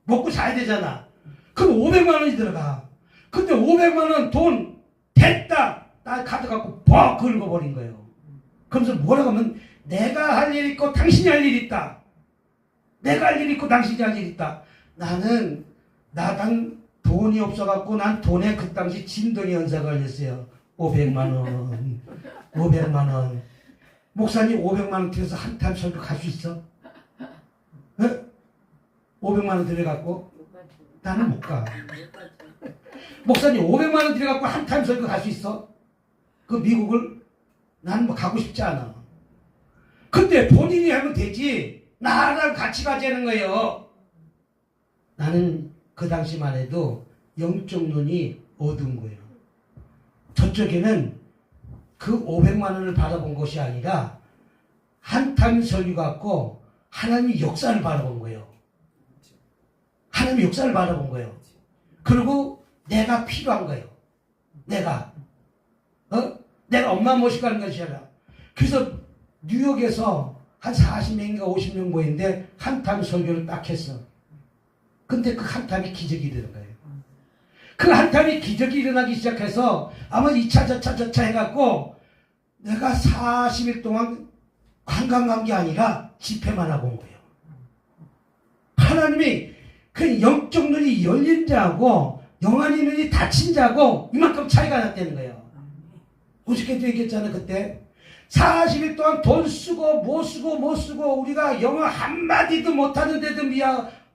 먹고 자야 되잖아. 그럼 500만 원이 들어가. 근데 500만 원 돈 됐다. 나 카드 갖고 퍽 긁어버린 거예요. 그러면서 뭐라고 하면 내가 할 일 있고 당신이 할 일 있다. 내가 할 일 있고 당신이 할 일 있다. 나는 돈이 없어갖고 난 돈에 그 당시 진동이 연사가 걸렸어요. 500만 원. 500만 원. 목사님 500만 원 들여서 한 타임 설교 갈 수 있어? 네? 500만 원 들여갖고 나는 못 가. 목사님 500만 원 들여갖고 한 타임 설교 갈 수 있어? 그 미국을? 나는 뭐 가고 싶지 않아. 근데 본인이 하면 되지. 나랑 같이 가자는 거예요. 나는 그 당시만 해도 영적 눈이 어두운 거예요. 저쪽에는 그 500만 원을 바라본 것이 아니라 한 타임 설교 갖고 하나님의 역사를 바라본 거예요. 하나님의 역사를 바라본 거예요. 그리고 내가 필요한 거예요. 내가 엄마 모시고 가는 것이 아니라. 그래서 뉴욕에서 한 40명인가 50명 모였는데 한 타임 설교를 딱 했어. 근데 그 한 타임이 기적이 일어난 거예요. 그 한 타임이 기적이 일어나기 시작해서 아마 2차 저차 해갖고 내가 40일 동안 관광 간 게 아니라 집회만 하고 온 거예요. 하나님이 그 영적 눈이 열린 자하고 영안의 눈이 닫힌 자하고 이만큼 차이가 났다는 거예요. 우습게도 얘기했잖아요. 그때 40일 동안 돈 쓰고 뭐 쓰고 우리가 영어 한마디도 못하는데도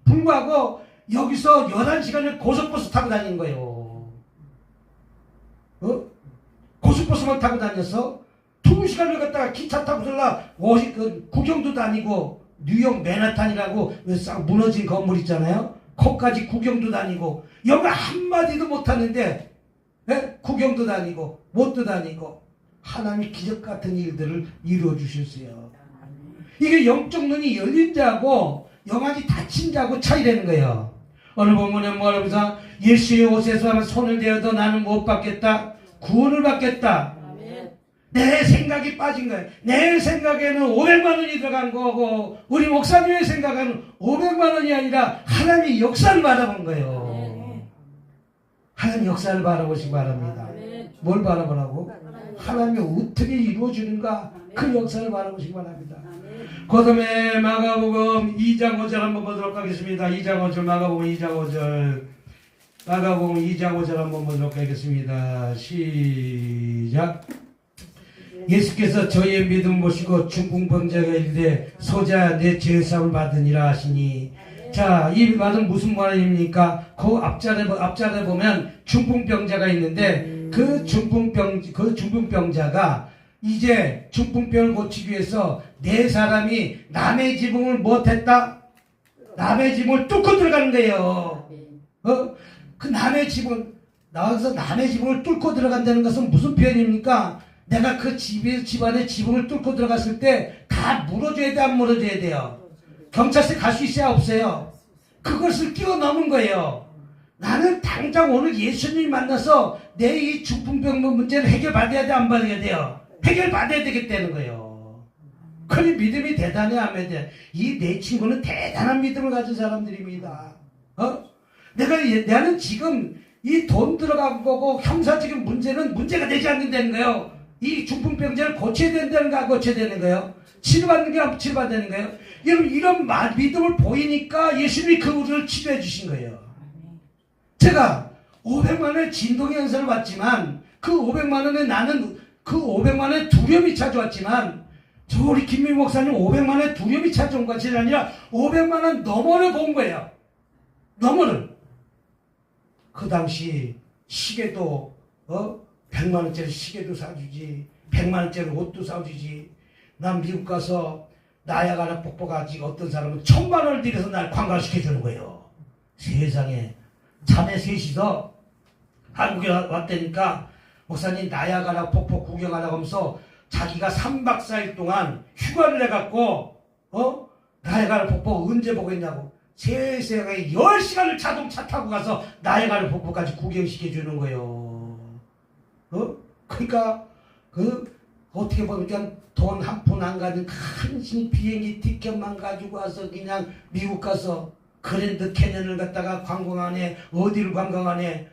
불구하고 여기서 11시간을 고속버스 타고 다니는 거예요. 고속버스만 타고 다녀서 2시간을 갔다가 기차 타고 구경도 다니고 뉴욕 맨하탄이라고 싹 무너진 건물 있잖아요. 거기까지 구경도 다니고 영어 한마디도 못하는데 구경도 다니고 못도 다니고 하나님이 기적 같은 일들을 이루어 주셨어요. 이게 영적 눈이 열린 자하고 영안이 닫힌 자하고 차이되는 거예요. 어느 본문에 뭐라면서 예수의 옷에서 손을 대어도 나는 못 받겠다. 구원을 받겠다. 내 생각이 빠진 거예요. 내 생각에는 500만 원이 들어간 거고 우리 목사님의 생각에는 500만 원이 아니라 하나님의 역사를 바라본 거예요. 하나님의 역사를 바라보시기 바랍니다. 뭘 바라보라고? 하나님이 어떻게 이루어지는가 그 역사를 바라보시기 바랍니다. 그 다음에 마가복음 2장 5절 한번 보도록 하겠습니다. 2장 5절 마가복음 2장 5절 마가복음 2장 5절 한번 보도록 하겠습니다. 시작. 예수께서 저희의 믿음 보시고 중풍병자가 이르되 소자 내 죄사함을 받으니라 하시니 자, 이 말은 무슨 말입니까? 그 앞자리에 보면 중풍병자가 있는데 그 중풍병자가 이제 중풍병을 고치기 위해서 네 사람이 남의 지붕을 못했다? 남의 지붕을 뚫고 들어가는 거예요. 그 남의 지붕, 나와서 남의 지붕을 뚫고 들어간다는 것은 무슨 표현입니까? 내가 그 집안의 지붕을 뚫고 들어갔을 때 다 물어줘야 돼, 안 물어줘야 돼요? 경찰서에 갈 수 있어야 없어요? 그것을 뛰어넘은 거예요. 나는 당장 오늘 예수님 만나서 내 이 중풍병 문제를 해결받아야 돼, 안 받아야 돼요? 해결받아야 되겠다는 거예요. 그래 믿음이 대단해 하면 돼. 이 내 친구는 대단한 믿음을 가진 사람들입니다. 나는 지금 이 돈 들어간 거고 형사적인 문제가 되지 않는다는 거예요. 이 중풍병자를 고쳐야 된다는 거 안 고쳐야 되는 거예요? 치료받는 게 안 치료받는 거예요? 여러분 이런 믿음을 보이니까 예수님이 그분을 치료해 주신 거예요. 제가 500만 원의 진동의 연설을 받지만 그 500만 원에 나는 그 500만 원의 두려움이 찾아왔지만 저 우리 김민희 목사님 500만 원의 두려움이 찾아온 것이 아니라 500만 원 너머를 본 거예요. 너머를. 그 당시 시계도 100만 원짜리 시계도 사주지 100만 원짜리 옷도 사주지. 난 미국 가서 나야가라 폭포 가지 어떤 사람은 1000만 원을 들여서 날 관광시켜주는 거예요. 세상에. 자매 셋이서 한국에 왔다니까 목사님 나야가라 폭포 구경하라고 하면서 자기가 3박 4일 동안 휴가를 내갖고 나야가라 폭포 언제 보겠냐고 세상에 10시간을 자동차 타고 가서 나야가라 폭포까지 구경시켜주는 거예요. 그러니까 어떻게 보니까 돈 한 푼 안 가진 큰 비행기 티켓만 가지고 와서 그냥 미국 가서 그랜드 캐년을 갖다가 관광하네. 어디를 관광하네.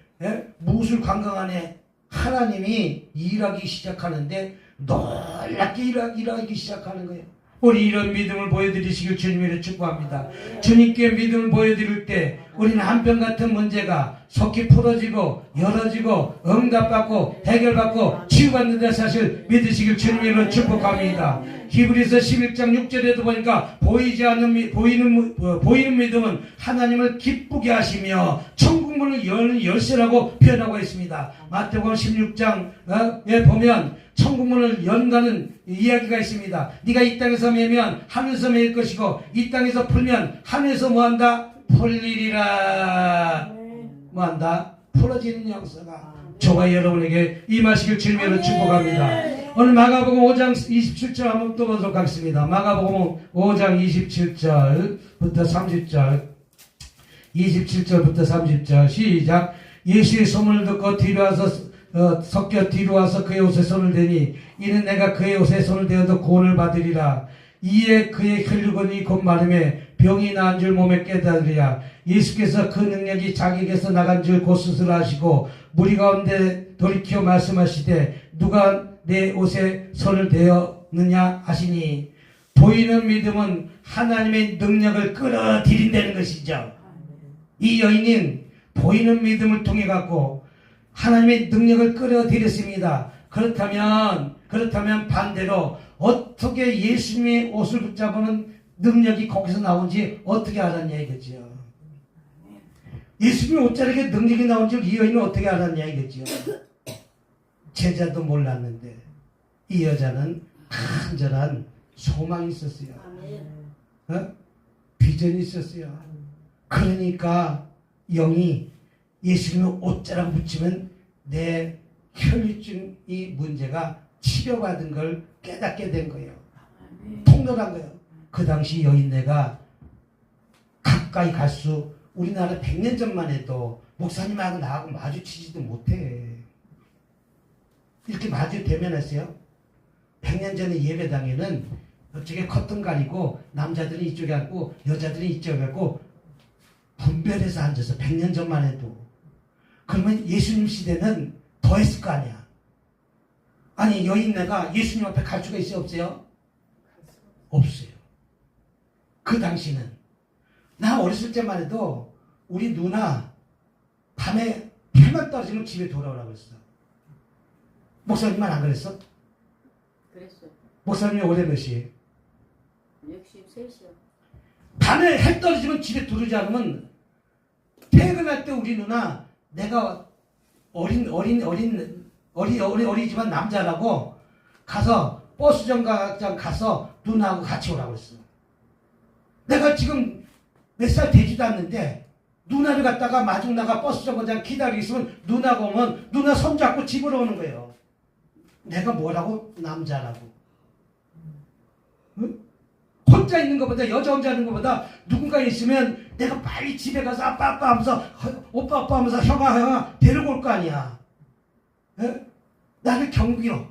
무엇을 관광하네. 하나님이 일하기 시작하는데 놀랍게 일하기 시작하는 거예요. 우리 이런 믿음을 보여드리시길 주님으로 축복합니다. 주님께 믿음을 보여드릴 때 우리는 한편같은 문제가 속히 풀어지고 열어지고 응답받고 해결받고 치유받는 데 사실 믿으시길 주님으로 축복합니다. 히브리서 11장 6절에도 보니까 보이는 믿음은 하나님을 기쁘게 하시며 천국문을 여는 열쇠라고 표현하고 있습니다. 마태복음 16장에 보면 천국문을 연다는 이야기가 있습니다. 네가 이 땅에서 매면 하늘에서 매일 것이고 이 땅에서 풀면 하늘에서 뭐한다? 풀리리라. 뭐한다? 풀어지는 역사가 저와 여러분에게 임하시길 주님으로 축복합니다. 오늘 마가복음 5장 27절 한번 또 보도록 하겠습니다. 마가복음 5장 27절부터 30절 27절부터 30절 시작. 예수의 소문을 듣고 뒤로 와서 섞여 뒤로 와서 그의 옷에 손을 대니 이는 내가 그의 옷에 손을 대어도 구원을 받으리라. 이에 그의 혈류건이 곧 마름에 병이 나은 줄 몸에 깨달으리라. 예수께서 그 능력이 자기에게서 나간 줄 곧 스스로하시고 무리 가운데 돌이켜 말씀하시되 누가 내 옷에 손을 대었느냐 하시니 보이는 믿음은 하나님의 능력을 끌어들인다는 것이죠. 이 여인은 보이는 믿음을 통해 갖고 하나님의 능력을 끌어들였습니다. 그렇다면 반대로 어떻게 예수님의 옷을 붙잡으면 능력이 거기서 나온지 어떻게 알았냐 이거죠. 예수님의 옷자락에 능력이 나온 줄 이 여인은 어떻게 알았냐 이거죠. 제자도 몰랐는데 이 여자는 간절한 소망이 있었어요. 비전이 있었어요. 그러니까 영이 예수님의 옷자락 붙이면 내 혈류증이 문제가 치료받은 걸 깨닫게 된 거예요. 통렬한 거예요. 그 당시 여인네가 가까이 갈 수 우리나라 100년 전만 해도 목사님하고 나하고 마주치지도 못해. 이렇게 마주 대면했어요. 100년 전에 예배당에는 이쪽에 커튼 가리고 남자들이 이쪽에 앉고 여자들이 이쪽에 앉고 분별해서 앉아서 100년 전만 해도. 그러면 예수님 시대는 더 했을 거 아니야. 아니 여인네가 예수님 앞에 갈 수가 있어요? 없어요? 없어요. 그 당시는. 나 어렸을 때만 해도 우리 누나 밤에 해만 떨어지면 집에 돌아오라고 그랬어. 목사님만 안 그랬어? 그랬어. 목사님이 올해 몇 시에? 63이요. 밤에 해 떨어지면 집에 들어오지 않으면 퇴근할 때 우리 누나 내가 어리지만 남자라고 가서 버스 정거장 가서 누나하고 같이 오라고 했어. 내가 지금 몇 살 되지도 않는데 누나를 갖다가 마중 나가 버스 정거장 기다리고 있으면 누나가 오면 누나 손잡고 집으로 오는 거예요. 내가 뭐라고? 남자라고. 응? 혼자 있는 것보다 여자 혼자 있는 것보다 누군가 있으면 내가 빨리 집에 가서 아빠 하면서 오빠 하면서 형아 데리고 올 거 아니야. 에? 나를 경비로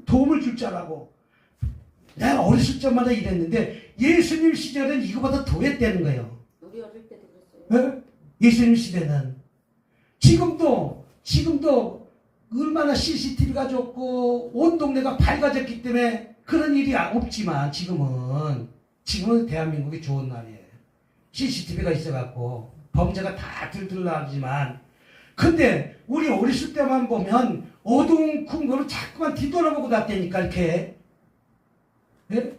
도움을 줄 줄 알고. 내가 어렸을 때마다 이랬는데 예수님 시절은 이거보다 더 했다는 거예요. 우리 어릴 때도 그랬어요. 에? 예수님 시대는 지금도 얼마나 CCTV가 좋고 온 동네가 밝아졌기 때문에 그런 일이 없지만 지금은 대한민국이 좋은 날이에요. CCTV가 있어갖고 범죄가 다 들들나지만 근데 우리 어렸을 때만 보면 어두운 궁궐을 자꾸만 뒤돌아보고 났다니까 이렇게. 예?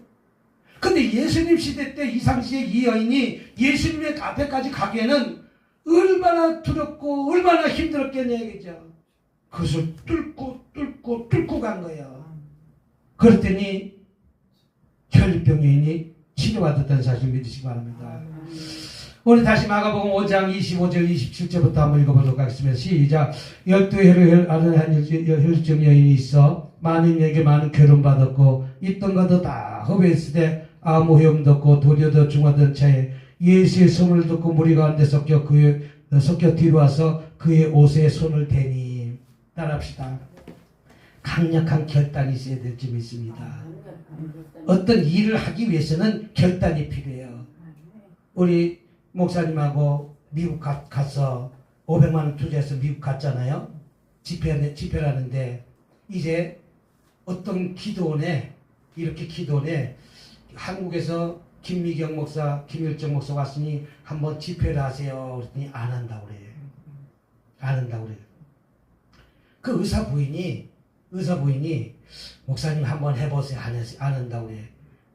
근데 예수님 시대 때 이 당시에 이 여인이 예수님의 앞에까지 가기에는 얼마나 두렵고 얼마나 힘들었겠냐 이거죠. 그것을 뚫고 간 거예요. 그랬더니 혈류병 여인이 치료받았다는 사실 믿으시기 바랍니다. 우리 다시 마가복음 5장 25절 27절부터 한번 읽어보도록 하겠습니다. 시작. 12해를 아는 한 혈류증 여인이 있어 많은 이에게 많은 괴로움받았고 있던 것도 다 허비했으되 아무 헤엄도 없고 도리어도 중하던 차에 예수의 소문을 듣고 무리 가운데 섞여 뒤로 와서 그의 옷에 손을 대니. 따라합시다. 강력한 결단이 있어야 될 줄 믿습니다. 어떤 일을 하기 위해서는 결단이 필요해요. 우리 목사님하고 미국 가서 500만 원 투자해서 미국 갔잖아요. 집회를 하는데 이제 어떤 기도원에 한국에서 김미경 목사, 김일정 목사 왔으니 한번 집회를 하세요. 그랬더니 안 한다고 그래요. 안 한다고 그래요. 그 의사 부인이 목사님 한번 해보세요. 안 한다고 그래요.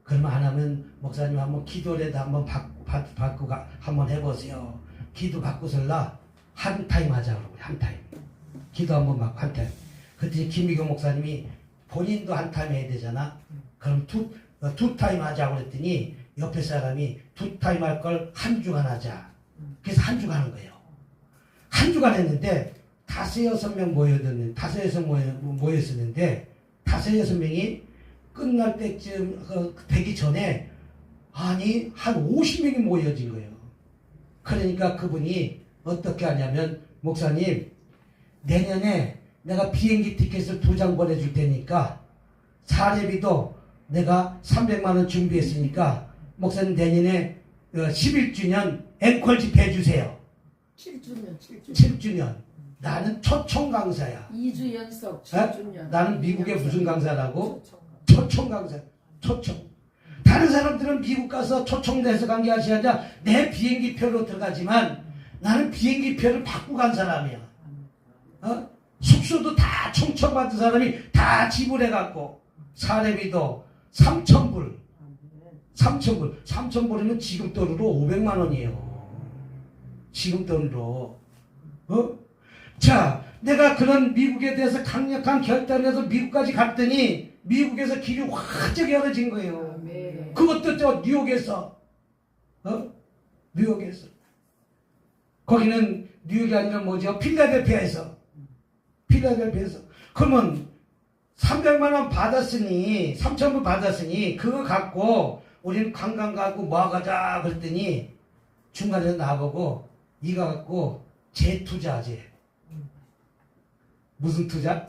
그러면 안 하면 목사님 한번 기도라도 한번 받고 한번 해보세요. 기도 받고설라 한 타임 하자 그러고 한 타임. 기도 한번 받고 한 타임. 그때 김미경 목사님이 본인도 한 타임 해야 되잖아. 그럼 두 타임 하자고 그랬더니 옆에 사람이 두 타임 할 걸 한 주간 하자. 그래서 한 주간 하는 거예요. 한 주간 했는데 5-6명 모였었는데 5-6명이 끝날 때쯤 되기 전에 아니 한 50명이 모여진 거예요. 그러니까 그분이 어떻게 하냐면 목사님 내년에 내가 비행기 티켓을 2장 보내줄 테니까 사례비도 내가 300만 원 준비했으니까 목사님 내년에 11주년 앵콜 집회 해주세요. 7주년. 나는 초청 강사야. 2주 연속 7주년. 나는 미국에 무슨 강사라고? 초청 강사. 초청. 다른 사람들은 미국 가서 초청돼서 강의하셔야 내 비행기 표로 들어가지만 나는 비행기 표를 받고 간 사람이야. 숙소도 다 청청받은 사람이 다 지불해갖고 사례비도 3,000불. 3,000불이면 지금 돈으로 500만 원이에요. 지금 돈으로. 자, 내가 그런 미국에 대해서 강력한 결단을 해서 미국까지 갔더니 미국에서 길이 확 열어진 거예요. 네. 그것도 저 뉴욕에서. 뉴욕에서. 거기는 뉴욕이 아니라 뭐죠? 필라델피아에서. 그러면 300만 원 받았으니 3,000불 받았으니 그거 갖고 우리는 관광 가고 뭐 가자 그랬더니 중간에서 나보고 이거 갖고 재투자제. 무슨 투자?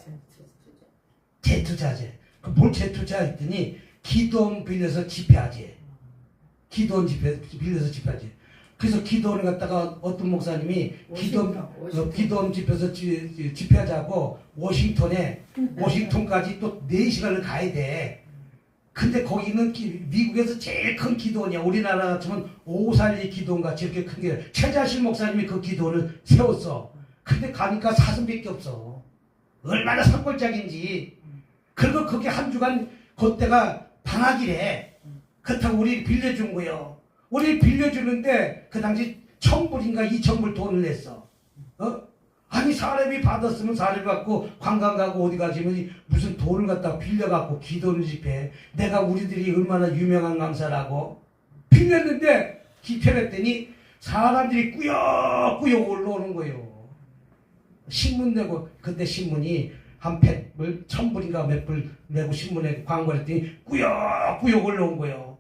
재투자제. 뭘 재투자했더니 기도원 빌려서 집회하지. 기도원 빌려서 집회하지. 그래서 기도원을 갖다가 어떤 목사님이 기도원 집회에서 집회하자고 워싱턴까지 또 4시간을 가야 돼. 근데 거기는 미국에서 제일 큰 기도원이야. 우리나라 같으면 542 기도원 같이 이렇게 큰 게 최자실 목사님이 그 기도원을 세웠어. 근데 가니까 사슴밖에 없어. 얼마나 산골짜기인지. 그리고 그게 한 주간 그때가 방학이래. 그렇다고 우리 빌려준 거요. 우리 빌려주는데 그 당시 1,000불인가 2,000불 돈을 냈어. 아니 사람이 받았으면 사람이 받고 관광 가고 어디 가시면 무슨 돈을 갖다 빌려갖고 기도를 집회. 내가 우리들이 얼마나 유명한 강사라고 빌렸는데 집회를 했더니 사람들이 꾸역꾸역 올라오는 거예요. 신문 내고 그때 신문이 한 100불, 1,000불인가 몇 불 내고 신문에 광고를 했더니 꾸역꾸역 올라온 거예요.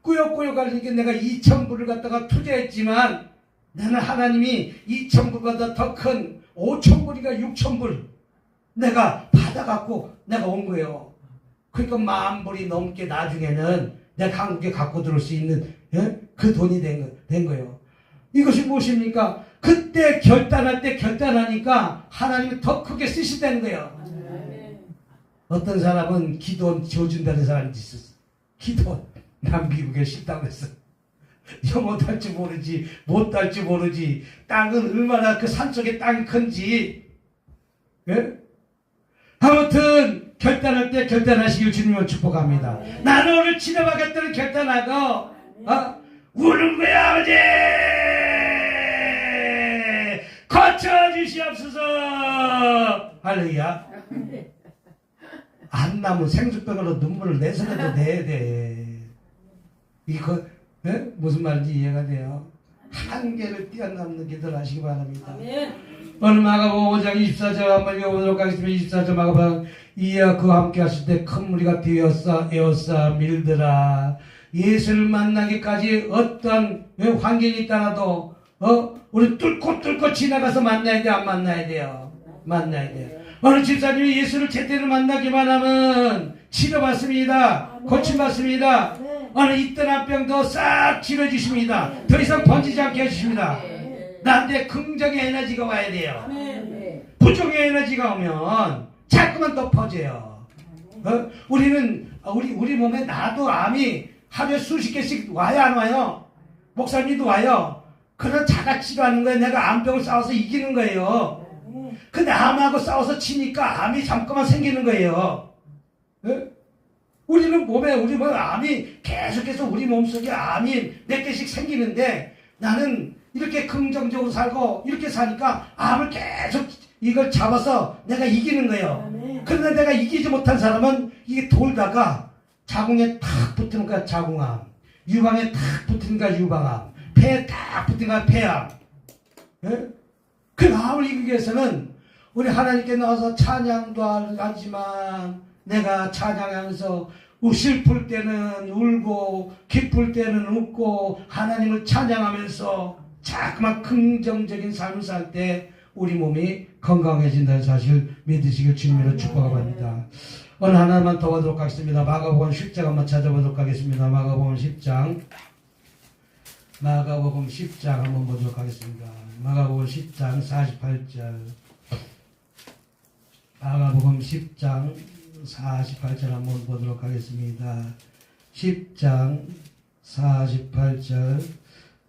꾸역꾸역 가니까 내가 2,000불을 갖다가 투자했지만 나는 하나님이 2,000불보다 더 큰 5,000불인가 6,000불 내가 받아갖고 내가 온 거예요. 그러니까 10,000불이 넘게 나중에는 내가 한국에 갖고 들어올 수 있는 그 돈이 된 거예요. 이것이 무엇입니까? 그때 결단할 때 결단하니까 하나님이 더 크게 쓰시다는 거예요. 어떤 사람은 기도원 지어준다는 사람이 있었어. 기도원. 난 미국에 싫다고 했어. 영어 탈줄 모르지, 못 탈줄 모르지, 땅은 얼마나 그 산속에 땅이 큰지. 예? 아무튼 결단할 때 결단하시길 주님을 축복합니다. 나는 오늘 치료받겠다는 결단하고 우는 거야 아버지 고쳐주시옵소서. 할렐루야. 안 나면 생수병으로 눈물을 내서라도 내야 돼. 이거 무슨 말인지 이해가 돼요. 한계를 뛰어넘는 기도를 하시기 바랍니다. 오늘 마가복음 5장 24절 한번 읽어보도록 하겠습니다. 24절 마가복음. 이와 그와 함께 하실 때 큰 무리가 에워싸 밀더라. 예수를 만나기까지 어떤 환경이 있더라도 우리 뚫고 지나가서 만나야 돼, 안 만나야 돼요? 만나야 돼요. 어느 집사님이 예수를 제대로 만나기만 하면 치료받습니다. 고침받습니다. 어느 있던 병도 싹 치료해주십니다. 더 이상 번지지 않게 해주십니다. 나한테 긍정의 에너지가 와야 돼요. 부정의 에너지가 오면 자꾸만 또 퍼져요. 우리는 우리 몸에 나도 암이 하루에 수십 개씩 와요, 안 와요? 목사님도 와요. 그런 자가 치료하는 거예요. 내가 암병을 싸워서 이기는 거예요. 근데 암하고 싸워서 치니까 암이 잠깐만 생기는 거예요. 우리 몸에 암이 계속해서 우리 몸속에 암이 몇 개씩 생기는데 나는 이렇게 긍정적으로 살고 이렇게 사니까 암을 계속 이걸 잡아서 내가 이기는 거예요. 그런데 내가 이기지 못한 사람은 이게 돌다가 자궁에 탁 붙는 거야, 자궁암. 유방에 탁 붙는 거야, 유방암. 폐에 탁 붙는 거야, 폐암. 그 암을 이기기 위해서는 우리 하나님께 나와서 찬양도 하지만 내가 찬양하면서 슬플 때는 울고 기쁠 때는 웃고 하나님을 찬양하면서 자꾸만 긍정적인 삶을 살 때 우리 몸이 건강해진다는 사실 믿으시길 주님으로 축복합니다. 오늘 하나만 더 보도록 하겠습니다. 마가복음 10장 한번 찾아보도록 하겠습니다. 마가복음 10장 한번 보도록 하겠습니다. 마가복음 10장 48절 마가복음 10장 48절 한번 보도록 하겠습니다. 10장 48절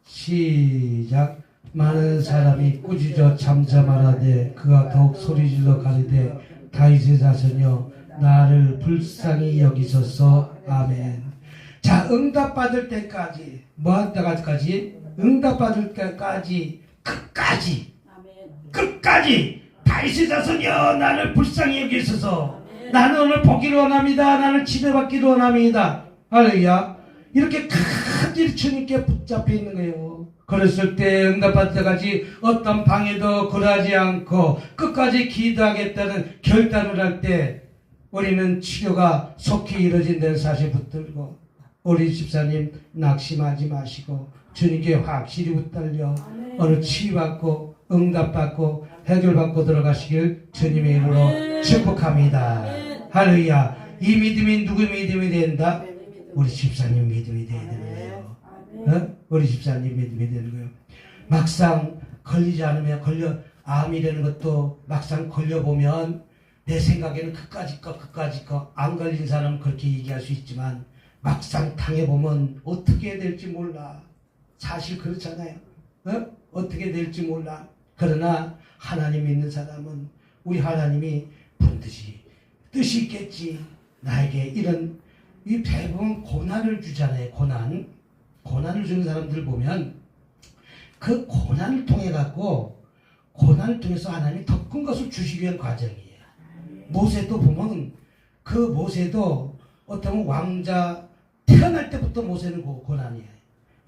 시작. 많은 사람이 꾸짖어 잠잠하라되 그가 더욱 소리질러 가리되 다윗의 자손이여 나를 불쌍히 여기소서. 아멘. 자, 응답받을 때까지 뭐할 때까지? 응답받을 때까지 끝까지 다윗의 자손이여 나를 불쌍히 여기소서. 나는 오늘 보기를 원합니다. 나는 치료받기를 원합니다. 할렐루야. 이렇게 끝까지 주님께 붙잡혀 있는 거예요. 그랬을 때 응답받을 때까지 어떤 방해도 굴하지 않고 끝까지 기도하겠다는 결단을 할 때 우리는 치료가 속히 이루어진다는 사실 붙들고 우리 집사님 낙심하지 마시고 주님께 확실히 붙들려 오늘 치유받고 응답받고 해결받고 들어가시길 주님의 이름으로 축복합니다. 할렐루야. 이 믿음이 누구 믿음이 된다? 우리 집사님 믿음이 돼야 되는 거예요. 우리 집사님 믿음이 되는 거예요. 막상 걸리지 않으면 암이라는 것도 막상 걸려보면 내 생각에는 그까짓 거 안 걸린 사람은 그렇게 얘기할 수 있지만 막상 당해보면 어떻게 될지 몰라. 사실 그렇잖아요. 어떻게 될지 몰라. 그러나 하나님 믿는 사람은 우리 하나님이 반드시 뜻이 있겠지. 나에게 이런 이 대부분 고난을 주잖아요. 고난을 주는 사람들 보면 그 고난을 통해 갖고 고난을 통해서 하나님이 더 큰 것을 주시기 위한 과정이에요. 모세도 보면 그 모세도 어떤 왕자 태어날 때부터 모세는 고난이에요.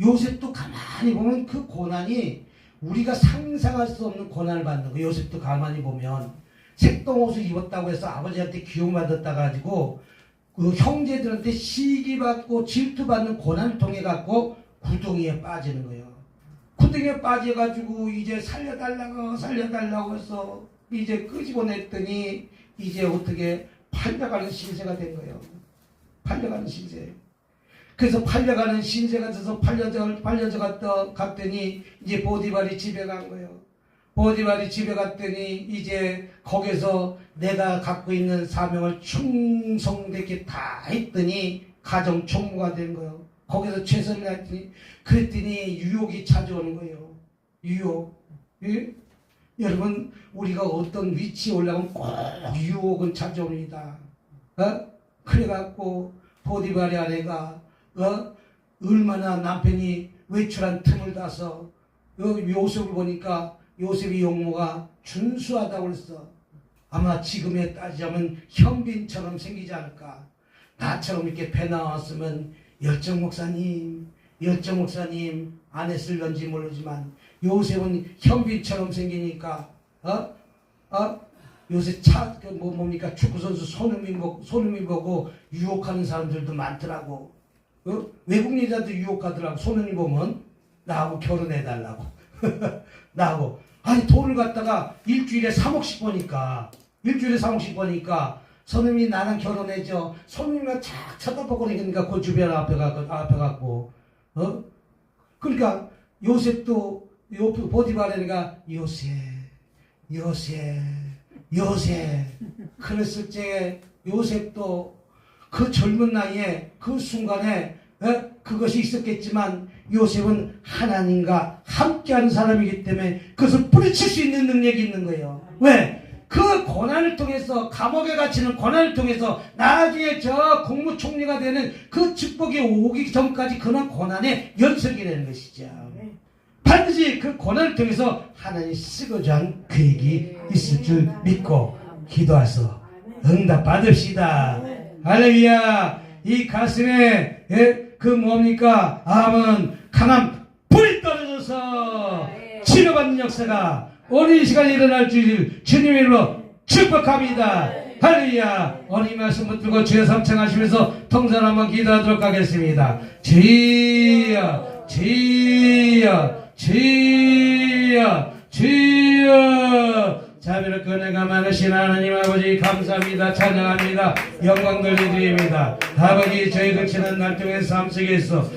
요셉도 가만히 보면 그 고난이 우리가 상상할 수 없는 고난을 받는 거예요. 요셉도 가만히 보면 색동옷을 입었다고 해서 아버지한테 기용받았다 가지고 그 형제들한테 시기받고 질투받는 고난을 통해 갖고 구덩이에 빠지는 거예요. 구덩이에 빠져가지고 이제 살려달라고 해서 이제 끄집어 냈더니 이제 어떻게 팔려가는 신세가 된 거예요. 팔려가는 신세. 그래서 팔려가는 신세가 돼서 팔려져 갔더니 이제 보디발이 집에 간 거예요. 보디발이 집에 갔더니 이제 거기서 내가 갖고 있는 사명을 충성되게 다 했더니 가정 총무가 된 거예요. 거기서 최선을 다했더니 그랬더니 유혹이 찾아오는 거예요. 유혹. 예? 여러분 우리가 어떤 위치에 올라가면 꼭 유혹은 찾아옵니다. 그래갖고 보디발의 아내가 얼마나 남편이 외출한 틈을 타서 요셉을 보니까 요셉이 용모가 준수하다고 그랬어. 아마 지금에 따지자면 현빈처럼 생기지 않을까. 나처럼 이렇게 배 나왔으면 열정 목사님 안 했을런지 모르지만 요셉은 현빈처럼 생기니까 요새 뭡니까 축구선수 손흥민 보고 유혹하는 사람들도 많더라고. 외국 여자도 유혹하더라고. 손흥민 보면 나하고 결혼해달라고. 나하고 아니 돈을 갖다가 일주일에 3억씩 버니까 손흥민 나랑 결혼해줘. 손흥민만 착 쳐다보고 그러니까 그 주변 앞에 갖고 그러니까 요셉도 보디발이니까 요셉 그랬을 때 요셉도 그 젊은 나이에 그 순간에 그것이 있었겠지만 요셉은 하나님과 함께하는 사람이기 때문에 그것을 뿌리칠 수 있는 능력이 있는 거예요. 왜? 그 고난을 통해서 감옥에 갇히는 고난을 통해서 나중에 저 국무총리가 되는 그 축복이 오기 전까지 그런 고난의 연속이라는 것이죠. 반드시 그 고난을 통해서 하나님이 쓰고자 한 계획이 있을 줄 믿고 기도해서 응답 받읍시다. 할렐루야. 이 가슴에 그 뭡니까 암은 강한 불이 떨어져서 치료받는 역사가 오늘 이 시간에 일어날 줄 주님의 이름으로 축복합니다. 할렐루야. 오늘 이 말씀 붙들고 주여 삼창하시면서 통산 한번 기도하도록 하겠습니다. 주여 자비롭고 은혜가 많으신 하나님 아버지 감사합니다. 찬양합니다. 영광 돌려드립니다. 아버지 저희들 지난 날 동안 삶 속에서